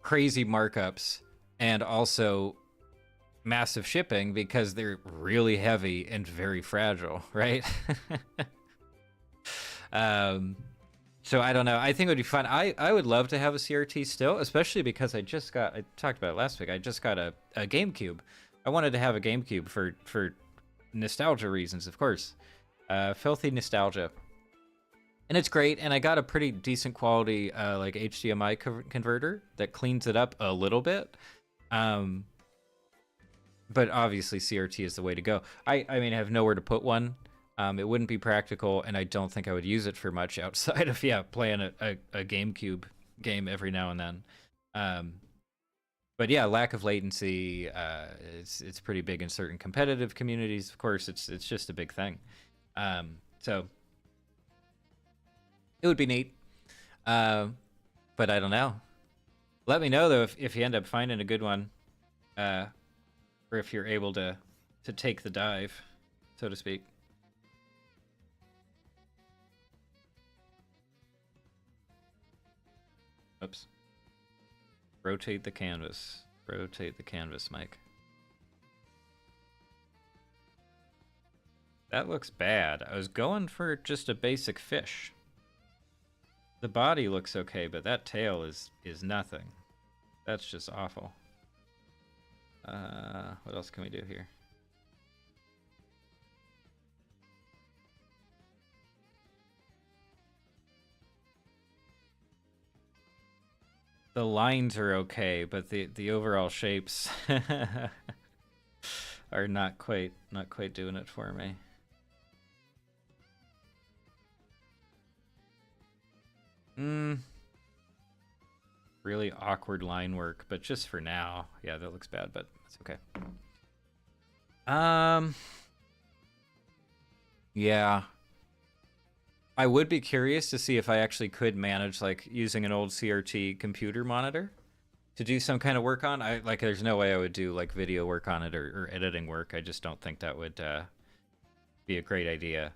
crazy markups, and also massive shipping because they're really heavy and very fragile, right? um, so I don't know. I think it would be fun. I would love to have a CRT still, especially because I talked about it last week. I just got a GameCube. I wanted to have a GameCube for nostalgia reasons, of course. Filthy nostalgia. And it's great, and I got a pretty decent quality like HDMI converter that cleans it up a little bit. But obviously CRT is the way to go. I mean, I have nowhere to put one. It wouldn't be practical, and I don't think I would use it for much outside of playing a GameCube game every now and then. But yeah, lack of latency. It's pretty big in certain competitive communities. Of course, it's just a big thing. So it would be neat. But I don't know. Let me know though if you end up finding a good one, or if you're able to take the dive, so to speak. Oops. Rotate the canvas. Rotate the canvas, Mike. That looks bad. I was going for just a basic fish. The body looks okay, but that tail is nothing. That's just awful. What else can we do here? The lines are okay, but the overall shapes are not quite doing it for me. Really awkward line work, but just for now. Yeah, that looks bad, but it's okay. Yeah. I would be curious to see if I actually could manage like using an old CRT computer monitor to do some kind of work on. There's no way I would do like video work on it, or editing work. I just don't think that would be a great idea.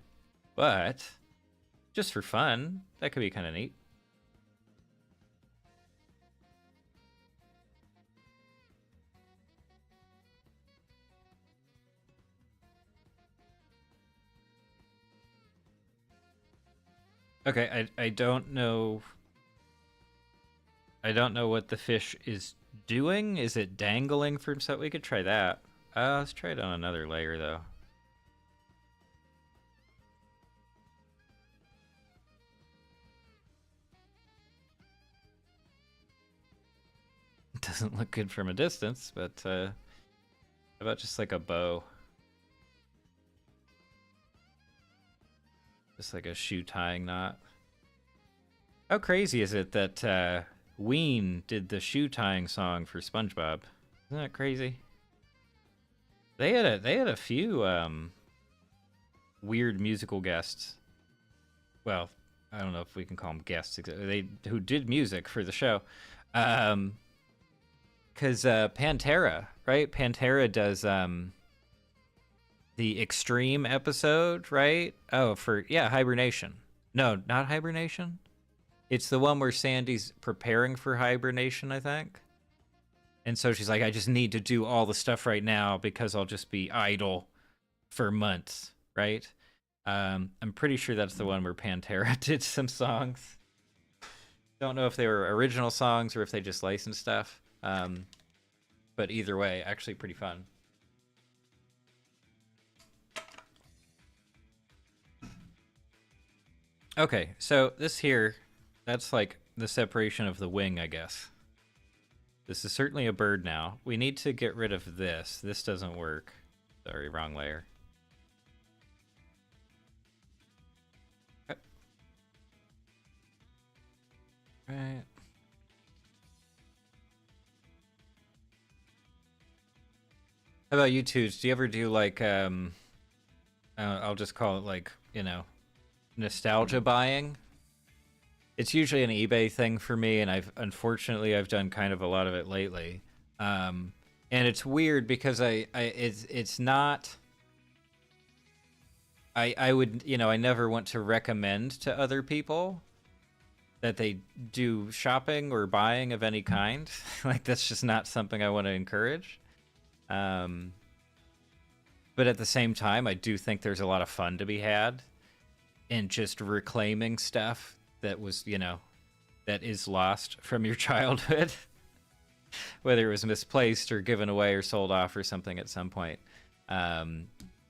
But just for fun, that could be kind of neat. Okay, I don't know. I don't know what the fish is doing. Is it dangling from something? We could try that. Let's try it on another layer, though. It doesn't look good from a distance, but how about just like a bow? Just like a shoe tying knot. How crazy is it that Ween did the shoe tying song for SpongeBob? Isn't that crazy? They had a few weird musical guests. Well, I don't know if we can call them guests. Who did music for the show. Because Pantera, right? Pantera does the Extreme episode, right? Oh, Hibernation. No, not Hibernation. It's the one where Sandy's preparing for hibernation, I think. And so she's like, I just need to do all the stuff right now because I'll just be idle for months, right? I'm pretty sure that's the one where Pantera did some songs. Don't know if they were original songs or if they just licensed stuff. But either way, actually pretty fun. Okay, so this here, that's like the separation of the wing, I guess. This is certainly a bird now. We need to get rid of this. This doesn't work. Sorry, wrong layer. Okay. Right. How about you two? Do you ever do like I'll just call it like, nostalgia buying? It's usually an eBay thing for me, and I've done kind of a lot of it lately. And it's weird because it's not. I would, I never want to recommend to other people that they do shopping or buying of any kind. Like, that's just not something I want to encourage. But at the same time, I do think there's a lot of fun to be had in just reclaiming stuff that was, that is lost from your childhood, whether it was misplaced or given away or sold off or something at some point. I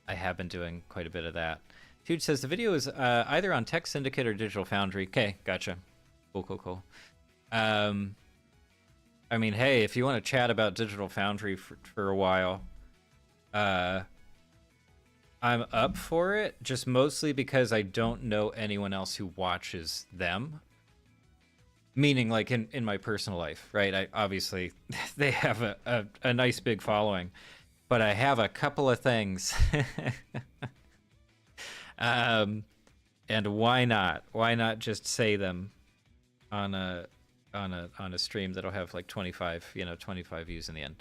have been doing quite a bit of that. Dude says the video is either on Tech Syndicate or Digital Foundry. Okay, gotcha. Cool. I mean, hey, if you want to chat about Digital Foundry for a while, I'm up for it, just mostly because I don't know anyone else who watches them. Meaning, like, in my personal life, right? I obviously, they have a nice big following, but I have a couple of things. And why not? Why not just say them on a stream that'll have like 25 views in the end.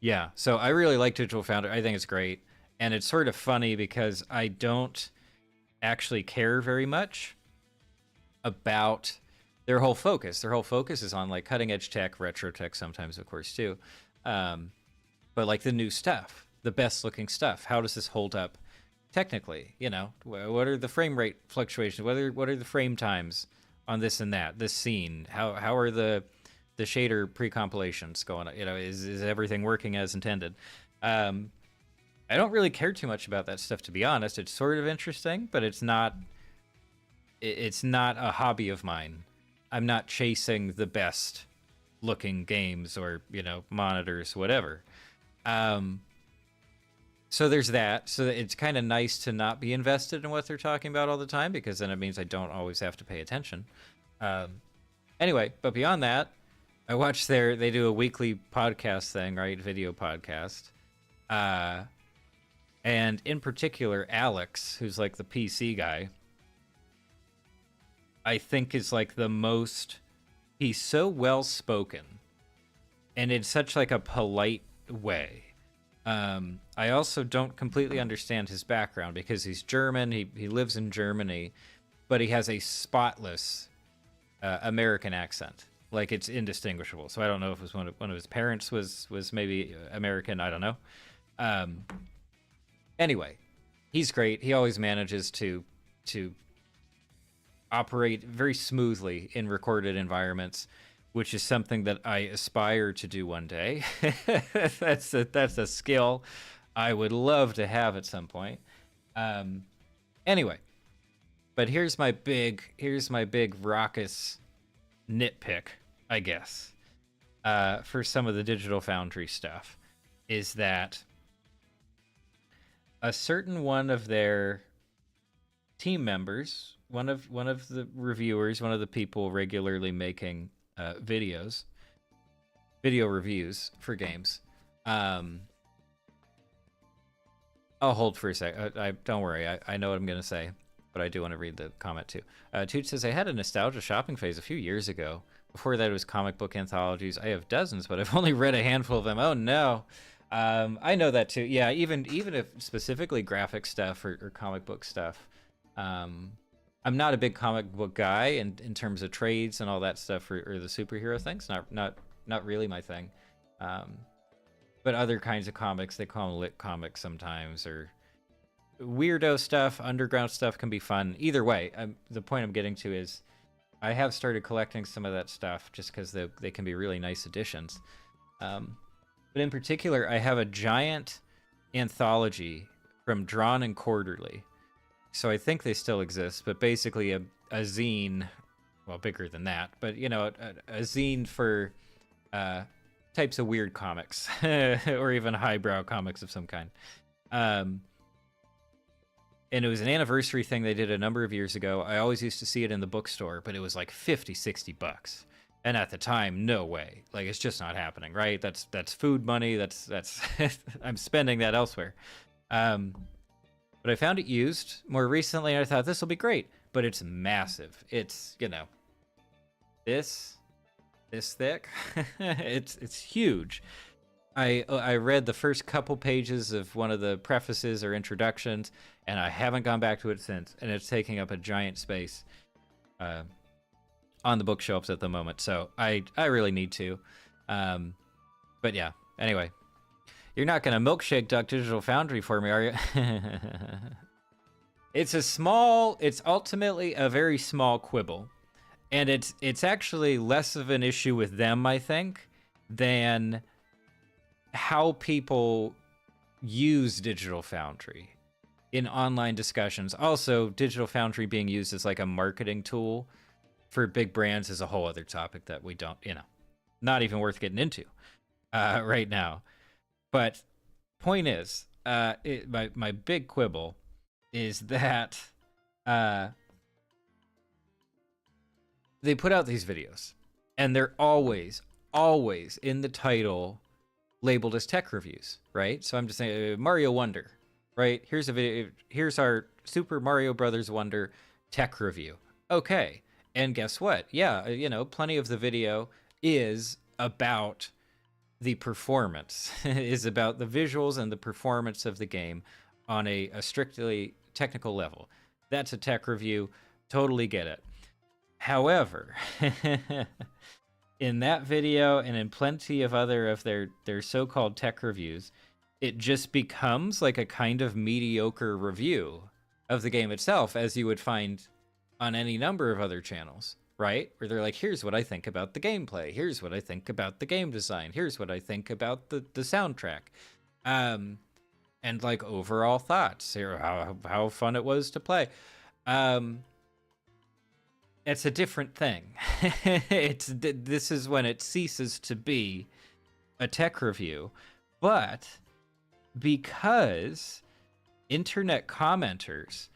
Yeah, so I really like Digital Foundry. I think it's great, and it's sort of funny because I don't actually care very much about their whole focus. Their whole focus is on like cutting edge tech, retro tech sometimes, of course, too. But like the new stuff, the best looking stuff. How does this hold up technically? What are the frame rate fluctuations? What are the frame times on this and that? This scene. How are the shader pre-compilations going? Is everything working as intended? I don't really care too much about that stuff, to be honest. It's sort of interesting, but it's not a hobby of mine. I'm not chasing the best looking games or, monitors, whatever. So there's that. So it's kind of nice to not be invested in what they're talking about all the time, because then it means I don't always have to pay attention. Anyway, but beyond that, I watch they do a weekly podcast thing, right? Video podcast. And in particular, Alex, who's like the PC guy, I think is like he's so well spoken and in such like a polite way. I also don't completely understand his background because he's German. He lives in Germany, but he has a spotless American accent. Like, it's indistinguishable. So I don't know if it was one of his parents was maybe American. I don't know. Anyway, he's great. He always manages to operate very smoothly in recorded environments, which is something that I aspire to do one day. That's a skill I would love to have at some point. Anyway, but here's my big raucous nitpick, I guess, for some of the Digital Foundry stuff, is that a certain one of their team members, one of the reviewers, one of the people regularly making video reviews for games. I'll hold for a sec. I don't worry. I know what I'm gonna say, but I do want to read the comment too. Toot says, I had a nostalgia shopping phase a few years ago. Before that, it was comic book anthologies. I have dozens, but I've only read a handful of them. Oh no. I know that too. Yeah, even if specifically graphic stuff or comic book stuff. I'm not a big comic book guy in terms of trades and all that stuff or the superhero things. Not really my thing. But other kinds of comics, they call them lit comics sometimes, or weirdo stuff, underground stuff can be fun. Either way, the point I'm getting to is I have started collecting some of that stuff just because they can be really nice additions. But in particular, I have a giant anthology from Drawn and Quarterly So I think they still exist, but basically a zine, well, bigger than that, but you know, a zine for types of weird comics or even highbrow comics of some kind. And it was an anniversary thing they did a number of years ago. I always used to see it in the bookstore, but it was like 50, 60 bucks. And at the time, no way. Like, it's just not happening, right? That's food money. That's I'm spending that elsewhere. But I found it used more recently, and I thought this will be great. But it's massive. It's, you know, this thick. it's huge. I read the first couple pages of one of the prefaces or introductions, and I haven't gone back to it since. And it's taking up a giant space on the bookshelves at the moment. So I really need to. But yeah, anyway. You're not going to milkshake Duck Digital Foundry for me, are you? It's ultimately a very small quibble. And it's actually less of an issue with them, I think, than how people use Digital Foundry in online discussions. Also, Digital Foundry being used as like a marketing tool for big brands is a whole other topic that we don't, you know, not even worth getting into right now. But point is, my big quibble is that they put out these videos, and they're always in the title labeled as tech reviews, right? So I'm just saying, Mario Wonder, right? Here's a video. Here's our Super Mario Brothers Wonder tech review. Okay, and guess what? Yeah, you know, plenty of the video is about the performance, is about the visuals and the performance of the game on a strictly technical level. That's a tech review. Totally get it. However, in that video and in plenty of other of their so-called tech reviews, it just becomes like a kind of mediocre review of the game itself, as you would find on any number of other channels. Right? Where they're like, here's what I think about the gameplay. Here's what I think about the game design. Here's what I think about the soundtrack. And like overall thoughts. Here, how fun it was to play. It's a different thing. This is when it ceases to be a tech review. But because internet commenters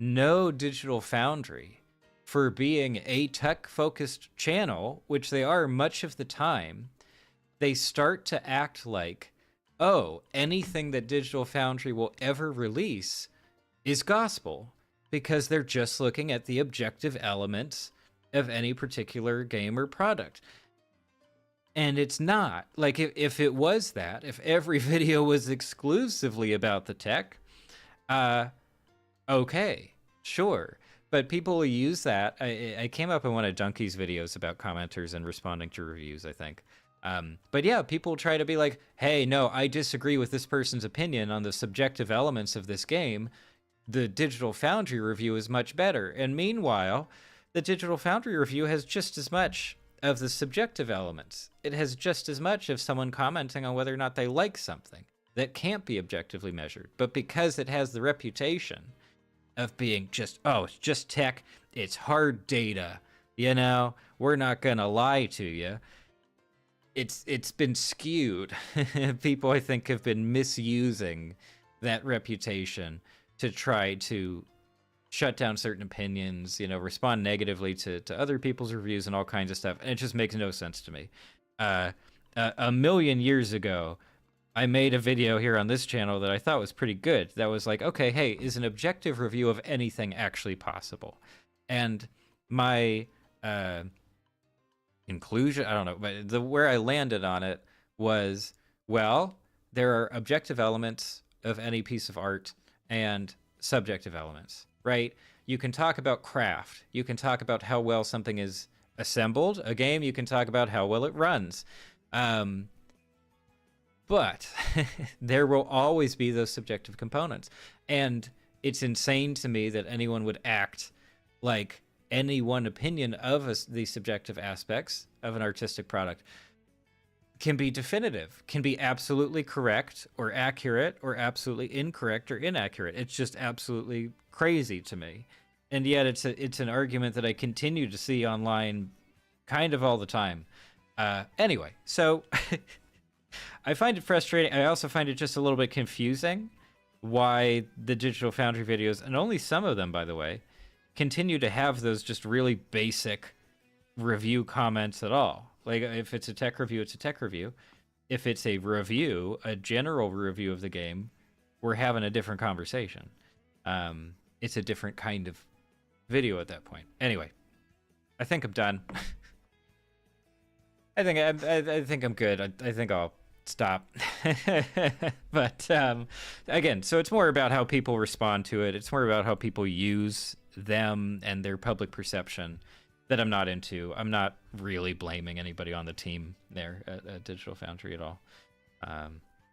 know Digital Foundry for being a tech-focused channel, which they are much of the time, they start to act like, oh, anything that Digital Foundry will ever release is gospel, because they're just looking at the objective elements of any particular game or product. And it's not. Like, if it was that, if every video was exclusively about the tech, okay, sure. But people will use that. I came up in one of Donkey's videos about commenters and responding to reviews, I think. But yeah, people try to be like, hey, no, I disagree with this person's opinion on the subjective elements of this game. The Digital Foundry review is much better. And meanwhile, the Digital Foundry review has just as much of the subjective elements. It has just as much of someone commenting on whether or not they like something that can't be objectively measured. But because it has the reputation of being just, oh, it's just tech, it's hard data, you know, we're not gonna lie to you. It's been skewed. People, I think, have been misusing that reputation to try to shut down certain opinions, you know, respond negatively to other people's reviews and all kinds of stuff. And it just makes no sense to me. A million years ago, I made a video here on this channel that I thought was pretty good. That was like, okay, hey, is an objective review of anything actually possible? And my conclusion, I don't know, but where I landed on it was, well, there are objective elements of any piece of art and subjective elements, right? You can talk about craft. You can talk about how well something is assembled. A game, you can talk about how well it runs. But there will always be those subjective components. And it's insane to me that anyone would act like any one opinion of the subjective aspects of an artistic product can be definitive, can be absolutely correct or accurate or absolutely incorrect or inaccurate. It's just absolutely crazy to me. And yet it's an argument that I continue to see online kind of all the time. Anyway, so I find it frustrating. I also find it just a little bit confusing why the Digital Foundry videos, and only some of them, by the way, continue to have those just really basic review comments at all. Like, if it's a tech review, it's a tech review. If it's a review, a general review of the game, we're having a different conversation. It's a different kind of video at that point. Anyway, I think I'm done. I think I'm good. I think I'll stop. But again, so it's more about how people respond to it. It's more about how people use them and their public perception that I'm not into. I'm not really blaming anybody on the team there at Digital Foundry at all.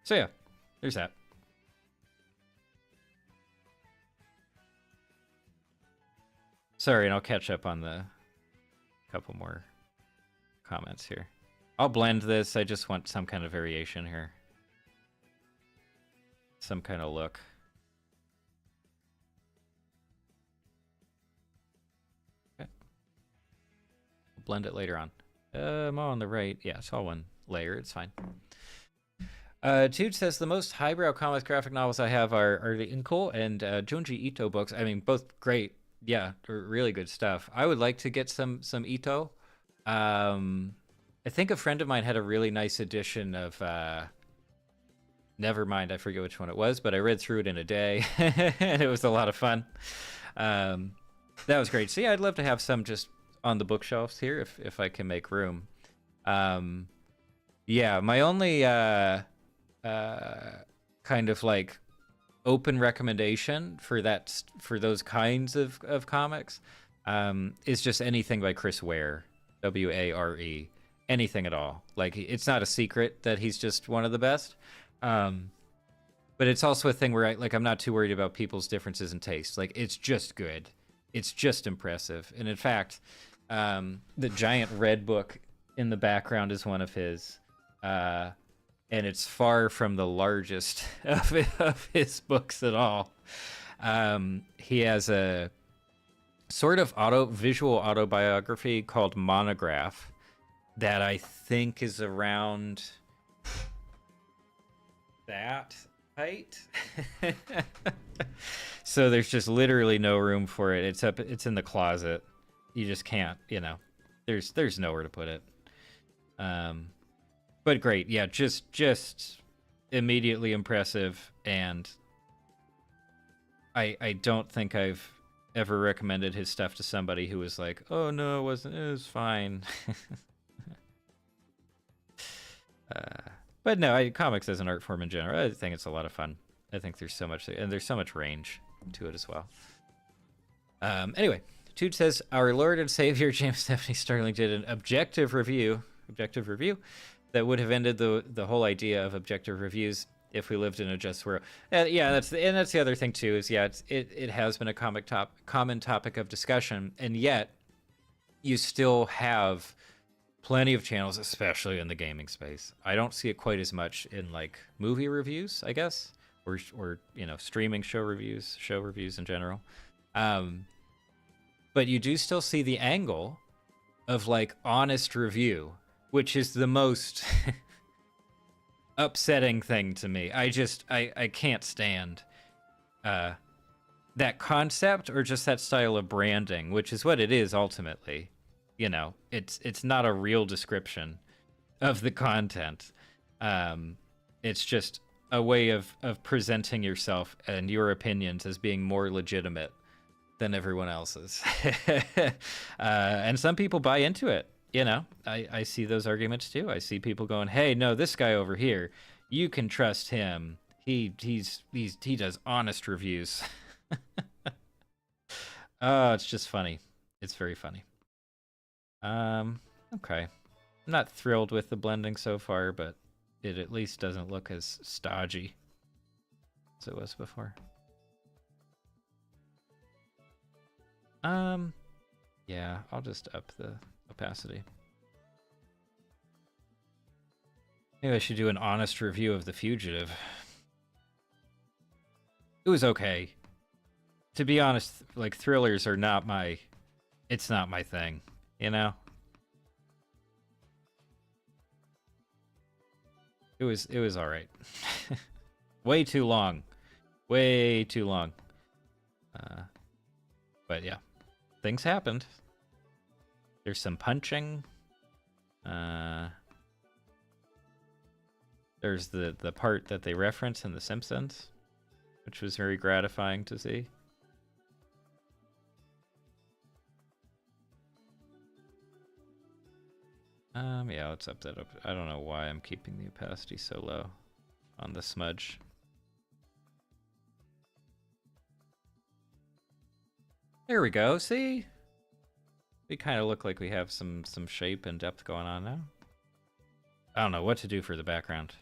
So yeah, there's that. Sorry, and I'll catch up on the couple more comments here. I'll blend this. I just want some kind of variation here. Some kind of look. Okay. I'll blend it later on. I'm on the right. Yeah, it's all one layer. It's fine. Jude says the most highbrow comics graphic novels I have are the Inko and Junji Ito books. I mean, both great. Yeah, really good stuff. I would like to get some Ito. I think a friend of mine had a really nice edition of never mind, I forget which one it was, but I read through it in a day and it was a lot of fun. That was great. So yeah, I'd love to have some just on the bookshelves here if I can make room. Yeah, my only kind of like open recommendation for those kinds of comics is just anything by Chris Ware, Ware, anything at all. Like, it's not a secret that he's just one of the best, but it's also a thing where I'm not too worried about people's differences in taste. Like, it's just good, it's just impressive. And in fact, the giant red book in the background is one of his, and it's far from the largest of his books at all. He has a sort of visual autobiography called Monograph that I think is around that height. So there's just literally no room for it. It's in the closet. You just can't, there's nowhere to put it. But great, yeah, just immediately impressive, and I don't think I've ever recommended his stuff to somebody who was like, "Oh no, it was fine." But no, comics as an art form in general, I think it's a lot of fun. I think there's so much range to it as well. Anyway, Tude says our Lord and Savior James Stephanie Starling did an objective review that would have ended the whole idea of objective reviews if we lived in a just world. Yeah, that's the other thing too. Is it has been a common topic of discussion, and yet you still have plenty of channels, especially in the gaming space. I don't see it quite as much in like movie reviews, I guess, or streaming show reviews in general. But you do still see the angle of like honest review, which is the most upsetting thing to me. I can't stand that concept or just that style of branding, which is what it is ultimately. It's not a real description of the content. It's just a way of presenting yourself and your opinions as being more legitimate than everyone else's. And some people buy into it. I see those arguments too. I see people going, "Hey, no, this guy over here, you can trust him. He does honest reviews." Oh, it's just funny. It's very funny. Okay. I'm not thrilled with the blending so far, but it at least doesn't look as stodgy as it was before. Yeah, I'll just up the opacity. Maybe I should do an honest review of The Fugitive. It was okay. To be honest, like, thrillers are not my... It's not my thing, you know? It was alright. Way too long. Way too long. But yeah. Things happened. There's some punching. There's the part that they reference in The Simpsons, which was very gratifying to see. Yeah, let's up that up. I don't know why I'm keeping the opacity so low on the smudge. There we go, see? We kind of look like we have some shape and depth going on now. I don't know what to do for the background.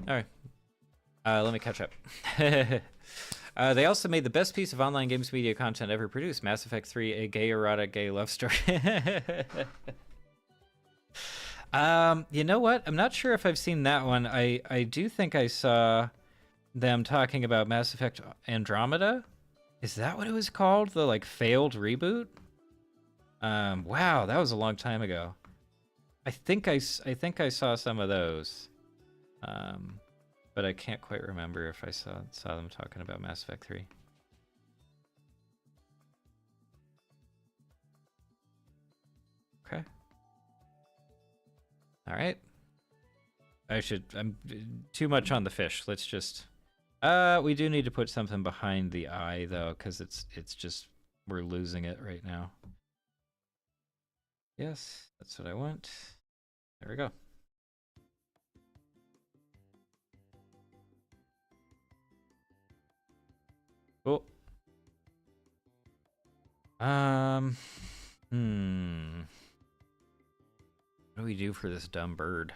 All right. Let me catch up. They also made the best piece of online games media content ever produced, Mass Effect 3, a gay erotic gay love story. You know what? I'm not sure if I've seen that one. I do think I saw them talking about Mass Effect Andromeda. Is that what it was called? The like failed reboot? Wow, that was a long time ago. I think I saw some of those. But I can't quite remember if I saw them talking about Mass Effect 3. Okay. All right. I'm too much on the fish. Let's just we do need to put something behind the eye though, because it's just we're losing it right now. Yes, that's what I want. There we go. Cool. What do we do for this dumb bird?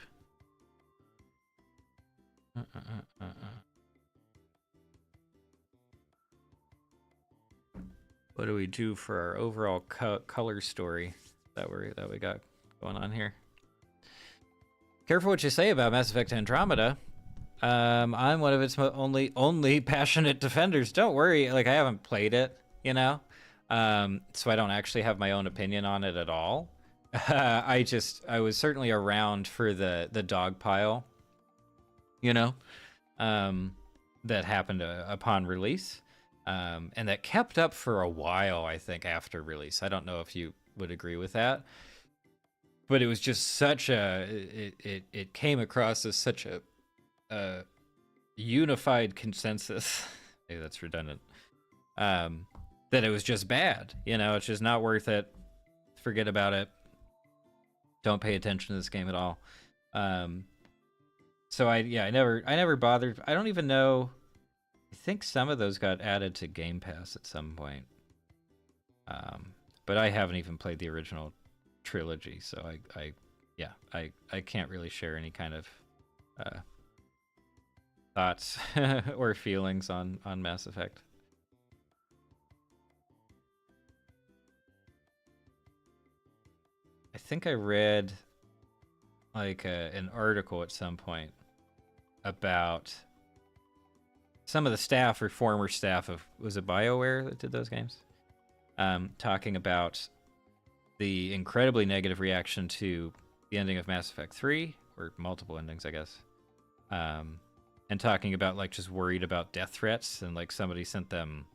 What do we do for our overall color story that we got going on here? Careful what you say about Mass Effect Andromeda. I'm one of its only passionate defenders. Don't worry, like I haven't played it, you know, so I don't actually have my own opinion on it at all. I was certainly around for the dog pile, you know, that happened upon release, and that kept up for a while. I think after release, I don't know if you would agree with that, but it was just such a it came across as such a unified consensus. Maybe that's redundant. That it was just bad. You know, it's just not worth it. Forget about it. Don't pay attention to this game at all. So I never bothered. I don't even know. I think some of those got added to Game Pass at some point. But I haven't even played the original trilogy, so I can't really share any kind of thoughts or feelings on Mass Effect. I think I read like an article at some point about some of the staff or former staff of, was it BioWare that did those games? Talking about the incredibly negative reaction to the ending of Mass Effect 3, or multiple endings, I guess. And talking about like just worried about death threats, and like somebody sent them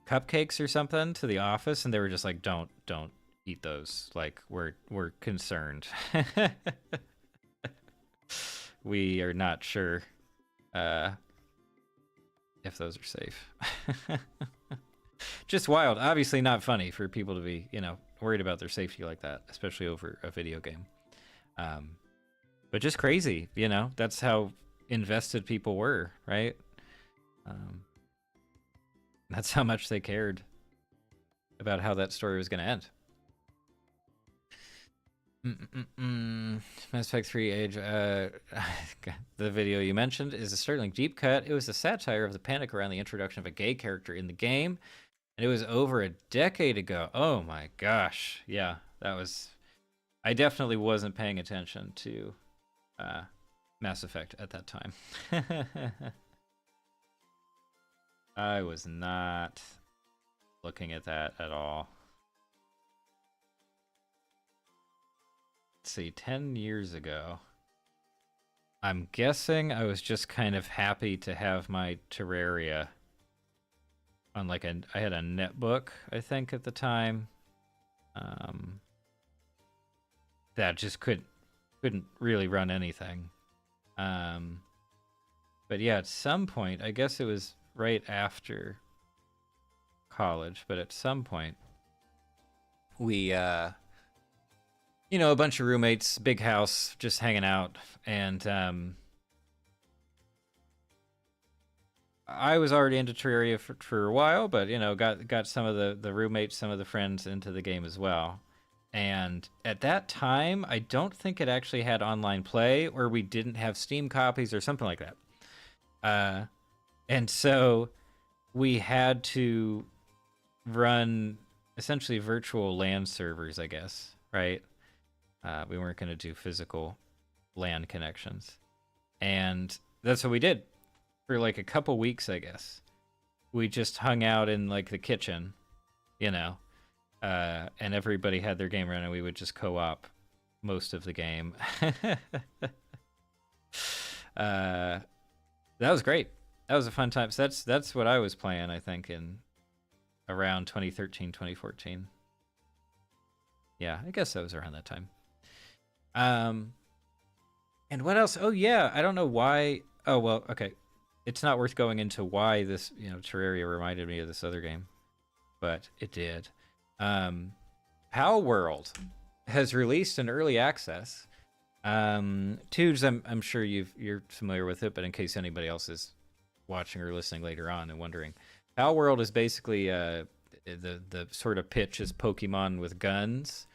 cupcakes or something to the office, and they were just like, don't eat those. Like we're concerned. We are not sure if those are safe. Just wild. Obviously not funny for people to be, you know, worried about their safety like that, especially over a video game. But just crazy, you know, that's how invested people were, right? That's how much they cared about how that story was going to end. Mass Effect 3 Age. The video you mentioned is a Sterling deep cut. It was a satire of the panic around the introduction of a gay character in the game, and it was over a decade ago. Oh my gosh. Yeah, that was. I definitely wasn't paying attention to Mass Effect at that time. I was not looking at that at all. Let's see, 10 years ago. I'm guessing I was just kind of happy to have my Terraria on like I had a netbook, I think, at the time. That just couldn't really run anything. But yeah, at some point, I guess it was right after college, but at some point we you know, a bunch of roommates, big house, just hanging out, and I was already into Terraria for a while, but you know, got some of the roommates, some of the friends into the game as well. And at that time, I don't think it actually had online play, or we didn't have Steam copies or something like that. And so we had to run essentially virtual LAN servers, I guess, right? We weren't going to do physical LAN connections. And that's what we did for like a couple weeks, I guess. We just hung out in like the kitchen, you know, and everybody had their game running. We would just co-op most of the game. That was great. That was a fun time. So that's what I was playing, I think, in around 2013, 2014. Yeah, I guess that was around that time. And what else? Oh yeah, I don't know why. Oh well, okay. It's not worth going into why this, you know, Terraria reminded me of this other game, but it did. Palworld has released an early access. Tubes, I'm sure you're familiar with it, but in case anybody else is watching or listening later on and wondering, Palworld is basically the sort of pitch is Pokemon with guns.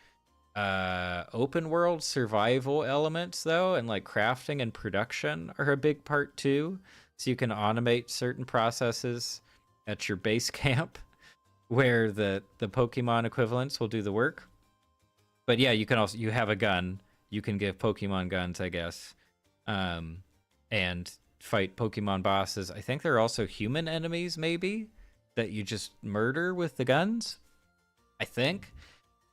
Open world survival elements though, and like crafting and production are a big part too. So you can automate certain processes at your base camp where the Pokemon equivalents will do the work. But yeah, you can also, you have a gun. You can give Pokemon guns, I guess. And fight Pokemon bosses. I think there are also human enemies maybe that you just murder with the guns. I think.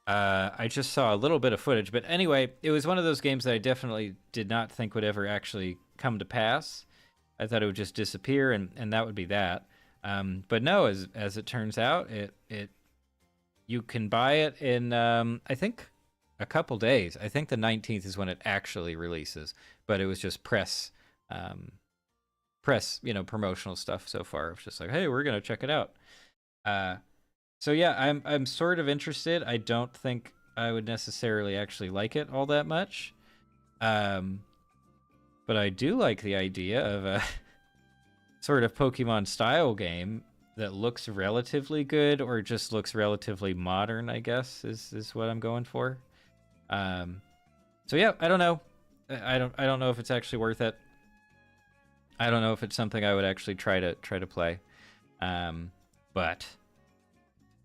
I just saw a little bit of footage, but anyway, it was one of those games that I definitely did not think would ever actually come to pass. I thought it would just disappear, and that would be that. But no, as it turns out, it you can buy it in I think a couple days. I think the 19th is when it actually releases, but it was just press, you know, promotional stuff so far. It's just like, hey, we're gonna check it out. So yeah, I'm sort of interested. I don't think I would necessarily actually like it all that much. But I do like the idea of a sort of Pokemon style game that looks relatively good or just looks relatively modern, I guess, is what I'm going for. So yeah, I don't know. I don't know if it's actually worth it. I don't know if it's something I would actually try to play. But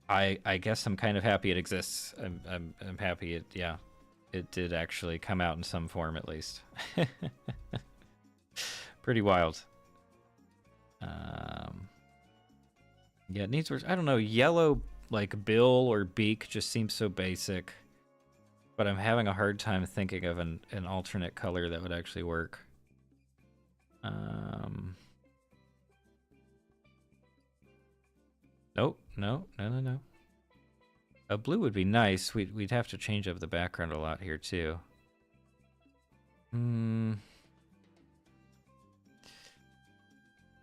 I guess I'm kind of happy it exists. I'm happy it did actually come out in some form at least. Pretty wild. Yeah, it needs words. I don't know, yellow like bill or beak just seems so basic. But I'm having a hard time thinking of an alternate color that would actually work. Nope, no. A blue would be nice. We'd have to change up the background a lot here too.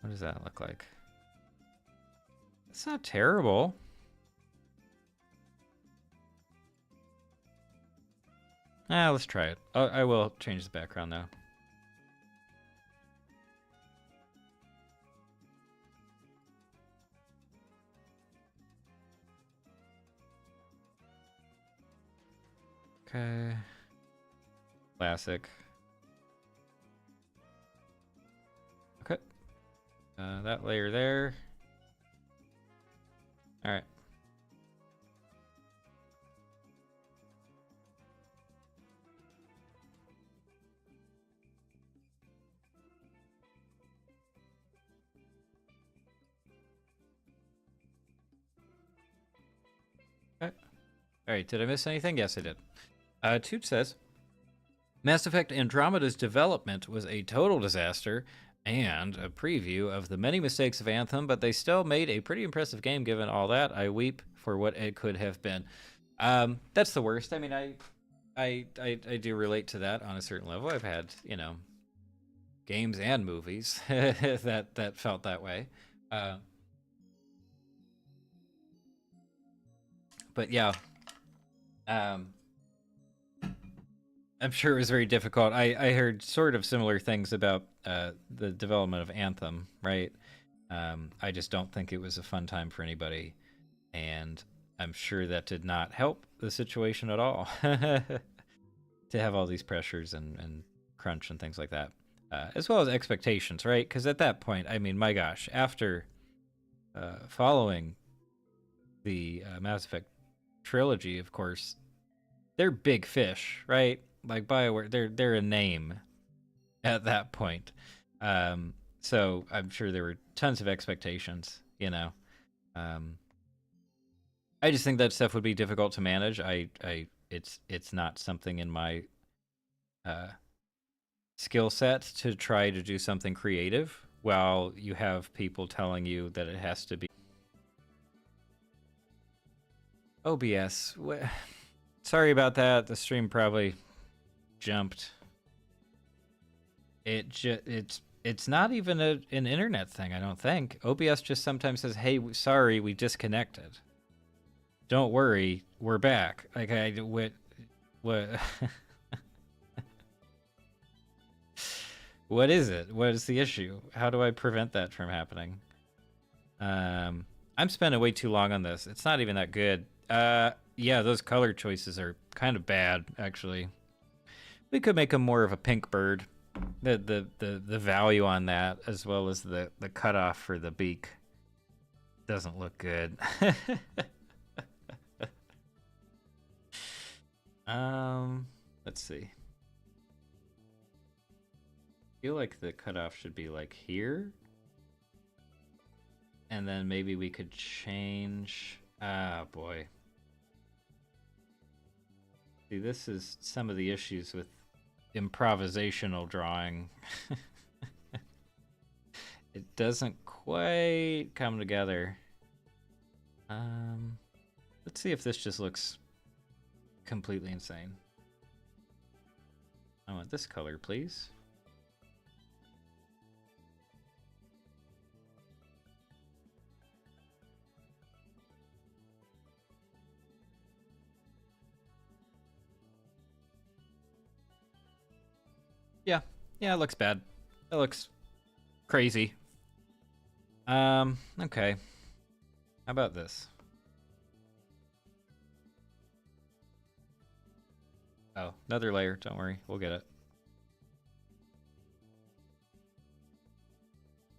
What does that look like? It's not terrible. Let's try it. I will change the background though. Okay. Classic. Okay. That layer there. All right. Okay. All right. Did I miss anything? Yes, I did. Tooch says, Mass Effect Andromeda's development was a total disaster and a preview of the many mistakes of Anthem, but they still made a pretty impressive game given all that. I weep for what it could have been. That's the worst. I mean, I do relate to that on a certain level. I've had, games and movies that felt that way. But yeah, I'm sure it was very difficult. I heard sort of similar things about the development of Anthem, right? I just don't think it was a fun time for anybody, and I'm sure that did not help the situation at all to have all these pressures and crunch and things like that, as well as expectations, right? Because at that point, I mean, my gosh, after following the Mass Effect trilogy, of course, they're big fish, right? Like BioWare, they're a name at that point. So I'm sure there were tons of expectations, I just think that stuff would be difficult to manage. It's not something in my skill set to try to do something creative while you have people telling you that it has to be OBS. Sorry about that. The stream probably jumped. It's not even an internet thing, I don't think. OBS just sometimes says, "Hey, sorry, we disconnected. Don't worry, we're back." Like what what is it? What is the issue? How do I prevent that from happening? I'm spending way too long on this. It's not even that good. Yeah, those color choices are kind of bad, actually. We could make them more of a pink bird. The value on that, as well as the cutoff for the beak, doesn't look good. Let's see. I feel like the cutoff should be like here. And then maybe we could change... Ah, boy. See, this is some of the issues with improvisational drawing. It doesn't quite come together. Let's see if this just looks completely insane. I want this color, please. Yeah, it looks bad. It looks crazy. Okay. How about this? Oh, another layer. Don't worry, we'll get it.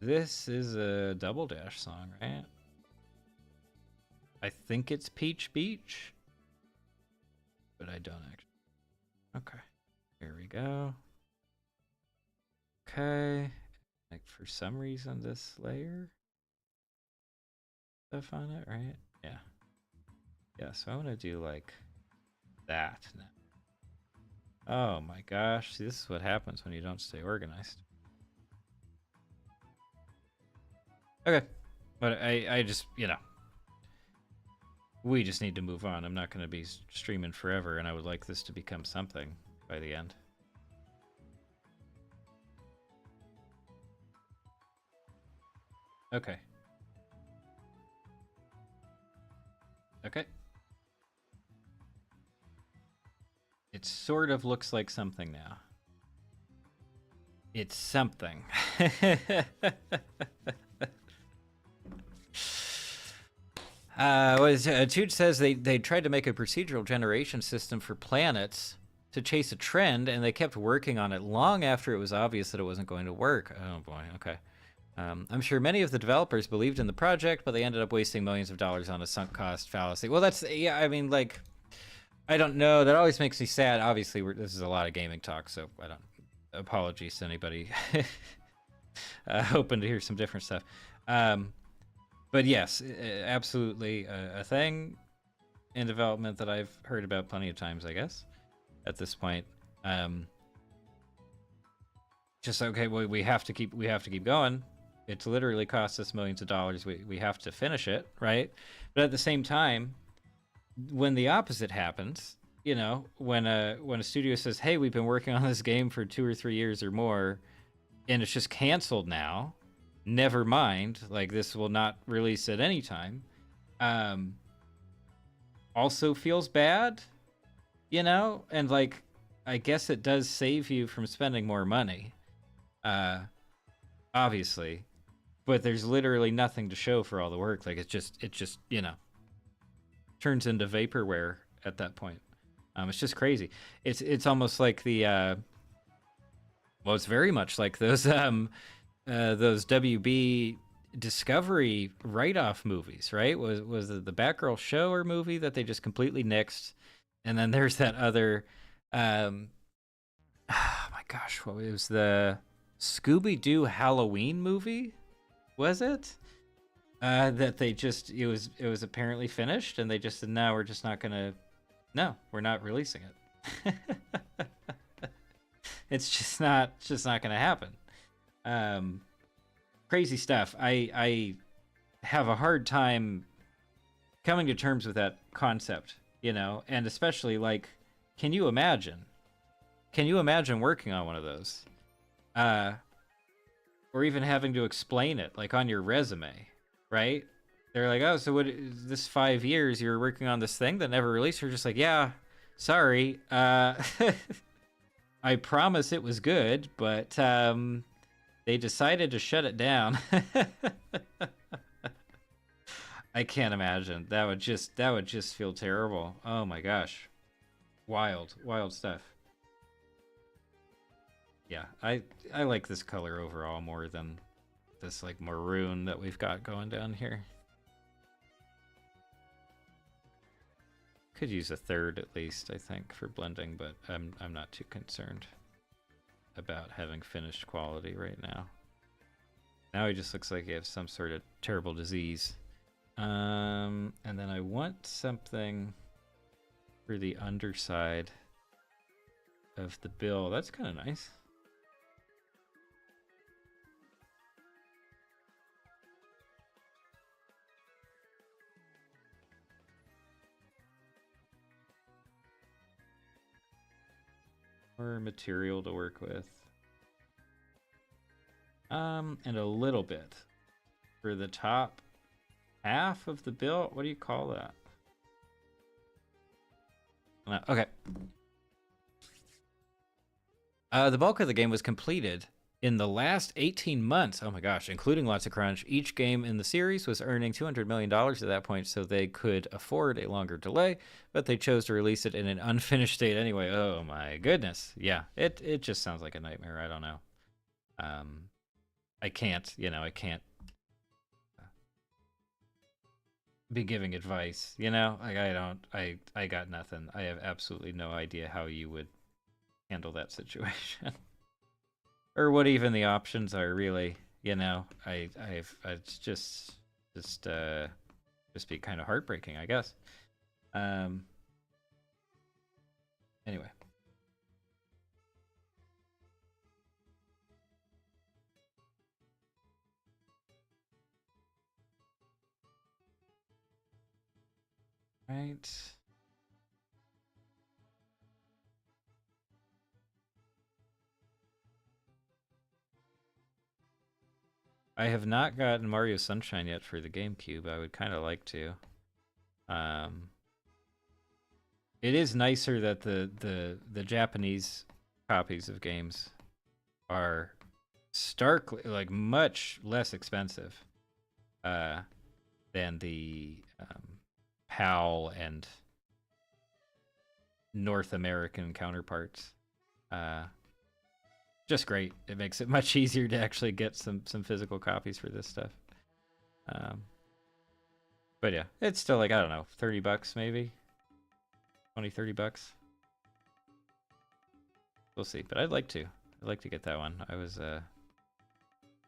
This is a Double Dash song, right? I think it's Peach Beach, but I don't actually. Okay, here we go. Okay, like for some reason this layer stuff on it, right? Yeah, so I want to do like that now. Oh my gosh, see, this is what happens when you don't stay organized. Okay, but I just, we just need to move on. I'm not going to be streaming forever, and I would like this to become something by the end. Okay. Okay. It sort of looks like something now. It's something. Tooch says they tried to make a procedural generation system for planets to chase a trend, and they kept working on it long after it was obvious that it wasn't going to work. Oh boy, okay. I'm sure many of the developers believed in the project, but they ended up wasting millions of dollars on a sunk cost fallacy. Well, that's, yeah, I mean, like, I don't know. That always makes me sad. Obviously, this is a lot of gaming talk, so I don't. Apologies to anybody hoping to hear some different stuff. But yes, absolutely a thing in development that I've heard about plenty of times, I guess, at this point. Just okay, well, we have to keep going. It's literally cost us millions of dollars. We have to finish it, right? But at the same time, when the opposite happens, you know, when a studio says, "Hey, we've been working on this game for 2 or 3 years or more, and it's just canceled now. Never mind, like this will not release at any time." Also feels bad, you know, and like I guess it does save you from spending more money, obviously, but there's literally nothing to show for all the work. Like it just you know turns into vaporware at that point. It's just crazy. It's almost like the well, it's very much like those WB Discovery write-off movies, right? Was it the Batgirl show or movie that they just completely nixed? And then there's that other oh my gosh, what was the Scooby-Doo Halloween movie? Was it? That they just it was apparently finished and they just said, no, we're just not gonna, no, we're not releasing it. It's just not gonna happen. Crazy stuff. I have a hard time coming to terms with that concept, you know, and especially like, can you imagine working on one of those, or even having to explain it like on your resume, right? They're like, oh, so what is this 5 years you were working on this thing that never released? You're just like, yeah, sorry. I promise it was good, but they decided to shut it down. I can't imagine. That would just feel terrible. Oh my gosh. Wild stuff. Yeah, I like this color overall more than this like maroon that we've got going down here. Could use a third at least, I think, for blending, but I'm not too concerned about having finished quality right now. Now he just looks like he has some sort of terrible disease. And then I want something for the underside of the bill. That's kind of nice. More material to work with. And a little bit for the top half of the bill. What do you call that? Okay. The bulk of the game was completed in the last 18 months. Oh my gosh, including lots of crunch. Each game in the series was earning $200 million at that point, so they could afford a longer delay, but they chose to release it in an unfinished state anyway. Oh my goodness. Yeah, it just sounds like a nightmare. I don't know. I can't be giving advice, you know? Like I got nothing. I have absolutely no idea how you would handle that situation. Or what even the options are, really, you know? It's just be kind of heartbreaking, I guess. Anyway. Right. I have not gotten Mario Sunshine yet for the GameCube. I would kind of like to. It is nicer that the Japanese copies of games are starkly, like, much less expensive than the PAL and North American counterparts. Uh, just great. It makes it much easier to actually get some physical copies for this stuff. Um, but yeah, it's still like, I don't know, $30 maybe, 20-30 bucks. We'll see, but I'd like to get that one.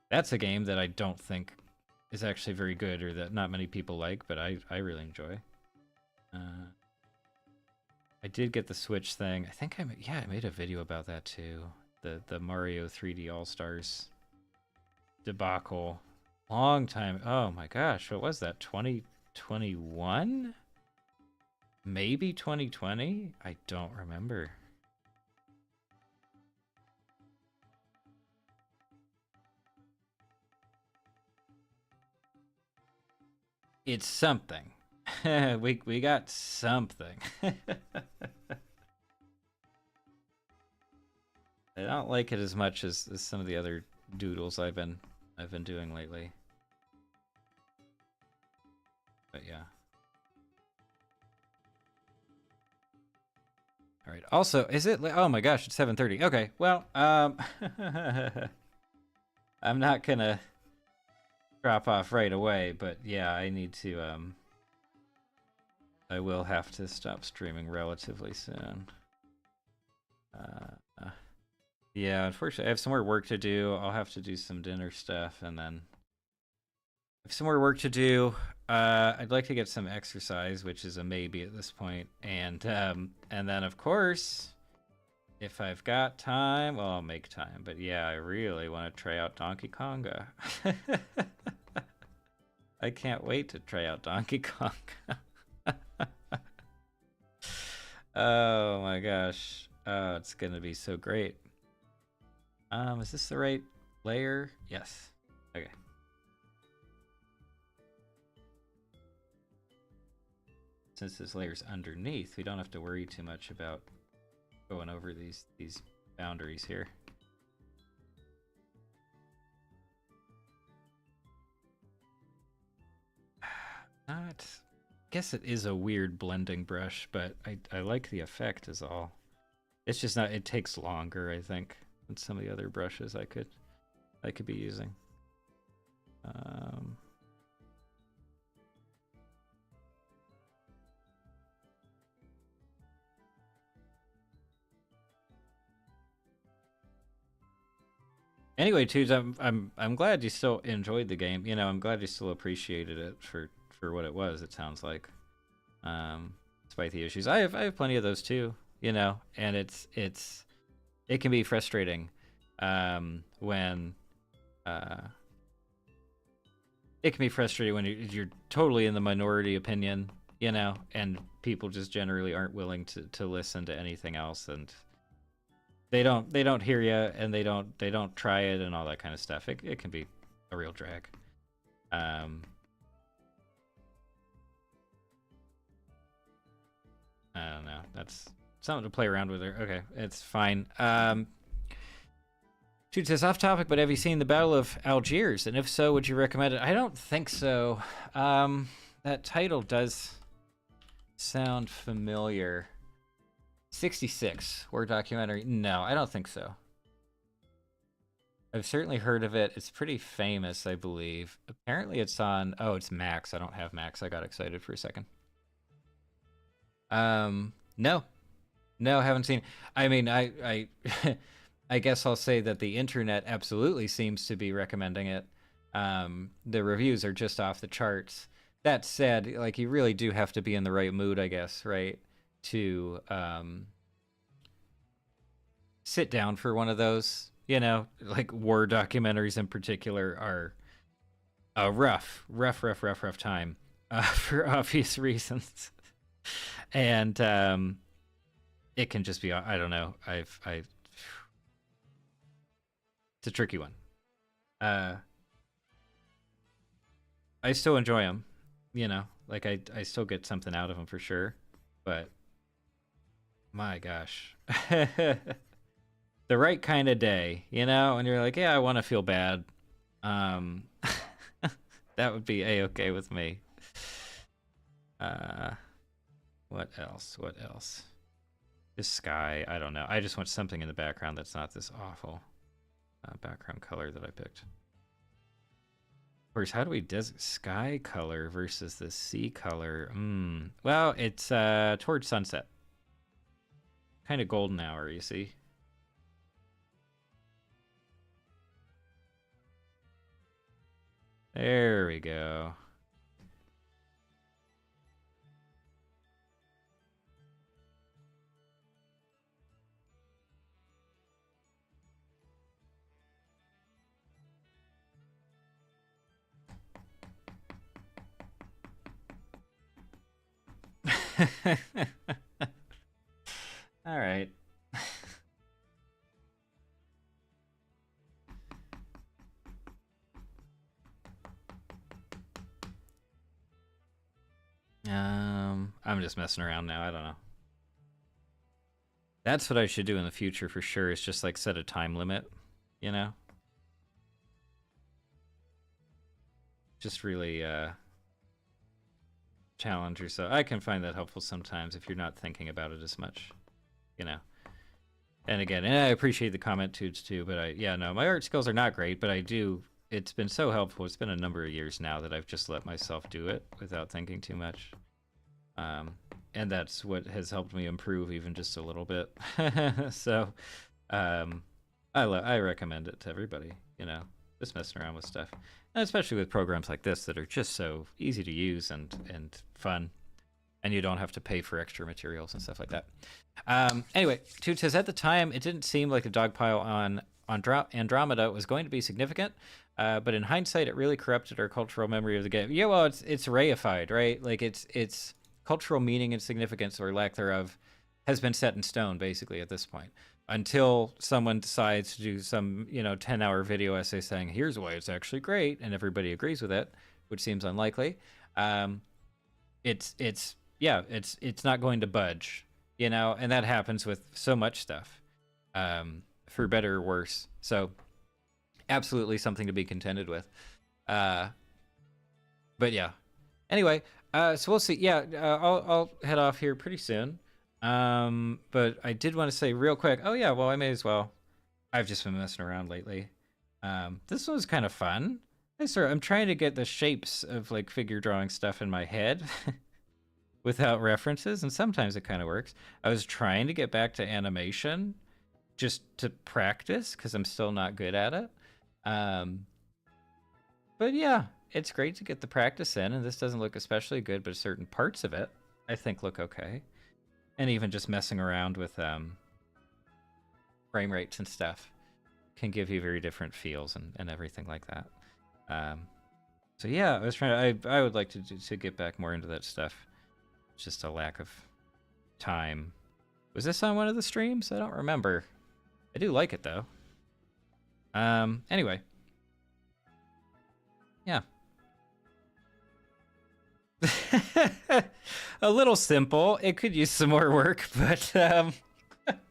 That's a game that I don't think is actually very good, or that not many people like, but I really enjoy. I did get the Switch thing. I think I made a video about that too. The Mario 3D All Stars debacle. Long time. Oh my gosh, what was that? 2021? Maybe 2020? I don't remember. It's something. we got something. I don't like it as much as some of the other doodles I've been doing lately. But yeah. All right. Also, is it? Oh my gosh, it's 7:30. Okay. Well, I'm not gonna drop off right away, but yeah, I need to. I will have to stop streaming relatively soon. Yeah, unfortunately, I have some more work to do. I'll have to do some dinner stuff, and then I have some more work to do. I'd like to get some exercise, which is a maybe at this point, and then of course, if I've got time, well, I'll make time. But yeah, I really want to try out Donkey Konga. I can't wait to try out Donkey Konga. Oh my gosh. Oh, it's gonna be so great. Is this the right layer? Yes. Okay. Since this layer's underneath, we don't have to worry too much about going over these boundaries here. Not. I guess it is a weird blending brush, but I like the effect is all. It's just not. It takes longer, I think, than some of the other brushes I could be using. Anyway, Toots, I'm glad you still enjoyed the game. You know, I'm glad you still appreciated it for what it was. It sounds like, despite the issues, I have plenty of those too. You know, and it can be frustrating when it can be frustrating when you're totally in the minority opinion, you know, and people just generally aren't willing to listen to anything else, and they don't hear you, and they don't try it, and all that kind of stuff. It can be a real drag. I don't know. That's something to play around with. Okay, it's fine. Shoot says off topic, but have you seen the Battle of Algiers? And if so, would you recommend it? I don't think so. That title does sound familiar. 66 war documentary. No, I don't think so. I've certainly heard of it. It's pretty famous, I believe. Apparently it's on, oh, it's Max. I don't have Max. I got excited for a second. No, haven't seen. I mean, I I guess I'll say that the internet absolutely seems to be recommending it. The reviews are just off the charts. That said, like, you really do have to be in the right mood, I guess, right? To sit down for one of those, you know, like war documentaries in particular are a rough time for obvious reasons. And it can just be, I don't know, it's a tricky one. I still enjoy them, you know, like I still get something out of them for sure, but my gosh. The right kind of day, you know, and you're like, yeah, I want to feel bad. That would be a-okay with me. What else? Just sky. I don't know. I just want something in the background that's not this awful background color that I picked. Of course, how do we sky color versus the sea color? Well, it's towards sunset. Kind of golden hour, you see? There we go. All right. I'm just messing around now. I don't know. That's what I should do in the future for sure. Is just like set a time limit, you know? Just really challenge yourself. I can find that helpful sometimes if you're not thinking about it as much, you know. And again, and I appreciate the comment too, but my art skills are not great, but I do. It's been so helpful. It's been a number of years now that I've just let myself do it without thinking too much. And that's what has helped me improve even just a little bit. So I recommend it to everybody, you know, just messing around with stuff. And especially with programs like this that are just so easy to use and fun. And you don't have to pay for extra materials and stuff like that. Anyway, Toot says, at the time, it didn't seem like the dogpile on Andromeda was going to be significant. But in hindsight, it really corrupted our cultural memory of the game. Yeah, well, it's reified, right? Like it's cultural meaning and significance or lack thereof has been set in stone basically at this point, until someone decides to do some 10-hour video essay saying here's why it's actually great and everybody agrees with it, which seems unlikely. It's not going to budge, and that happens with so much stuff, for better or worse. So absolutely something to be contended with. But yeah, anyway, so we'll see. Yeah, I'll head off here pretty soon. But I did want to say real quick. Oh yeah, well I may as well. I've just been messing around lately. This was kind of fun. I'm trying to get the shapes of like figure drawing stuff in my head without references, and sometimes it kind of works. I was trying to get back to animation just to practice because I'm still not good at it. But yeah, it's great to get the practice in, and this doesn't look especially good, but certain parts of it I think look okay. And even just messing around with frame rates and stuff can give you very different feels and everything like that. So yeah, I was trying to, I would like to get back more into that stuff. It's just a lack of time. Was this on one of the streams? I don't remember. I do like it though. Anyway. Yeah. A little simple. It could use some more work, but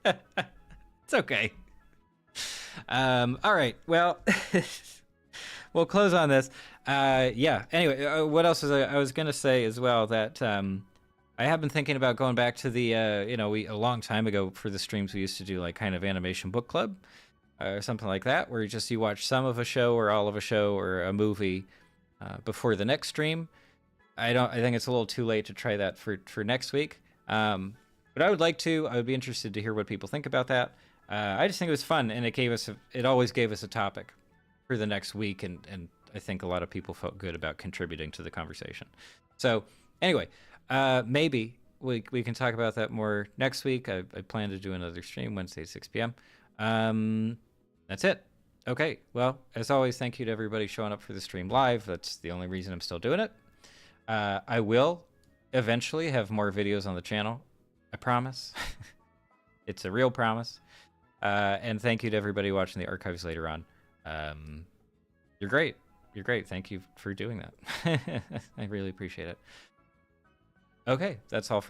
it's okay. All right. Well, we'll close on this. Yeah. Anyway, what else was I was gonna say as well that I have been thinking about going back to the a long time ago for the streams we used to do like kind of animation book club or something like that, where you watch some of a show or all of a show or a movie before the next stream. I think it's a little too late to try that for next week. But I would like to. I would be interested to hear what people think about that. I just think it was fun, and it always gave us a topic for the next week, and I think a lot of people felt good about contributing to the conversation. So anyway, maybe we can talk about that more next week. I plan to do another stream Wednesday at 6 p.m. That's it. Okay, well, as always, thank you to everybody showing up for the stream live. That's the only reason I'm still doing it. I will eventually have more videos on the channel. I promise. It's a real promise. And thank you to everybody watching the archives later on. You're great. You're great. Thank you for doing that. I really appreciate it. Okay, that's all for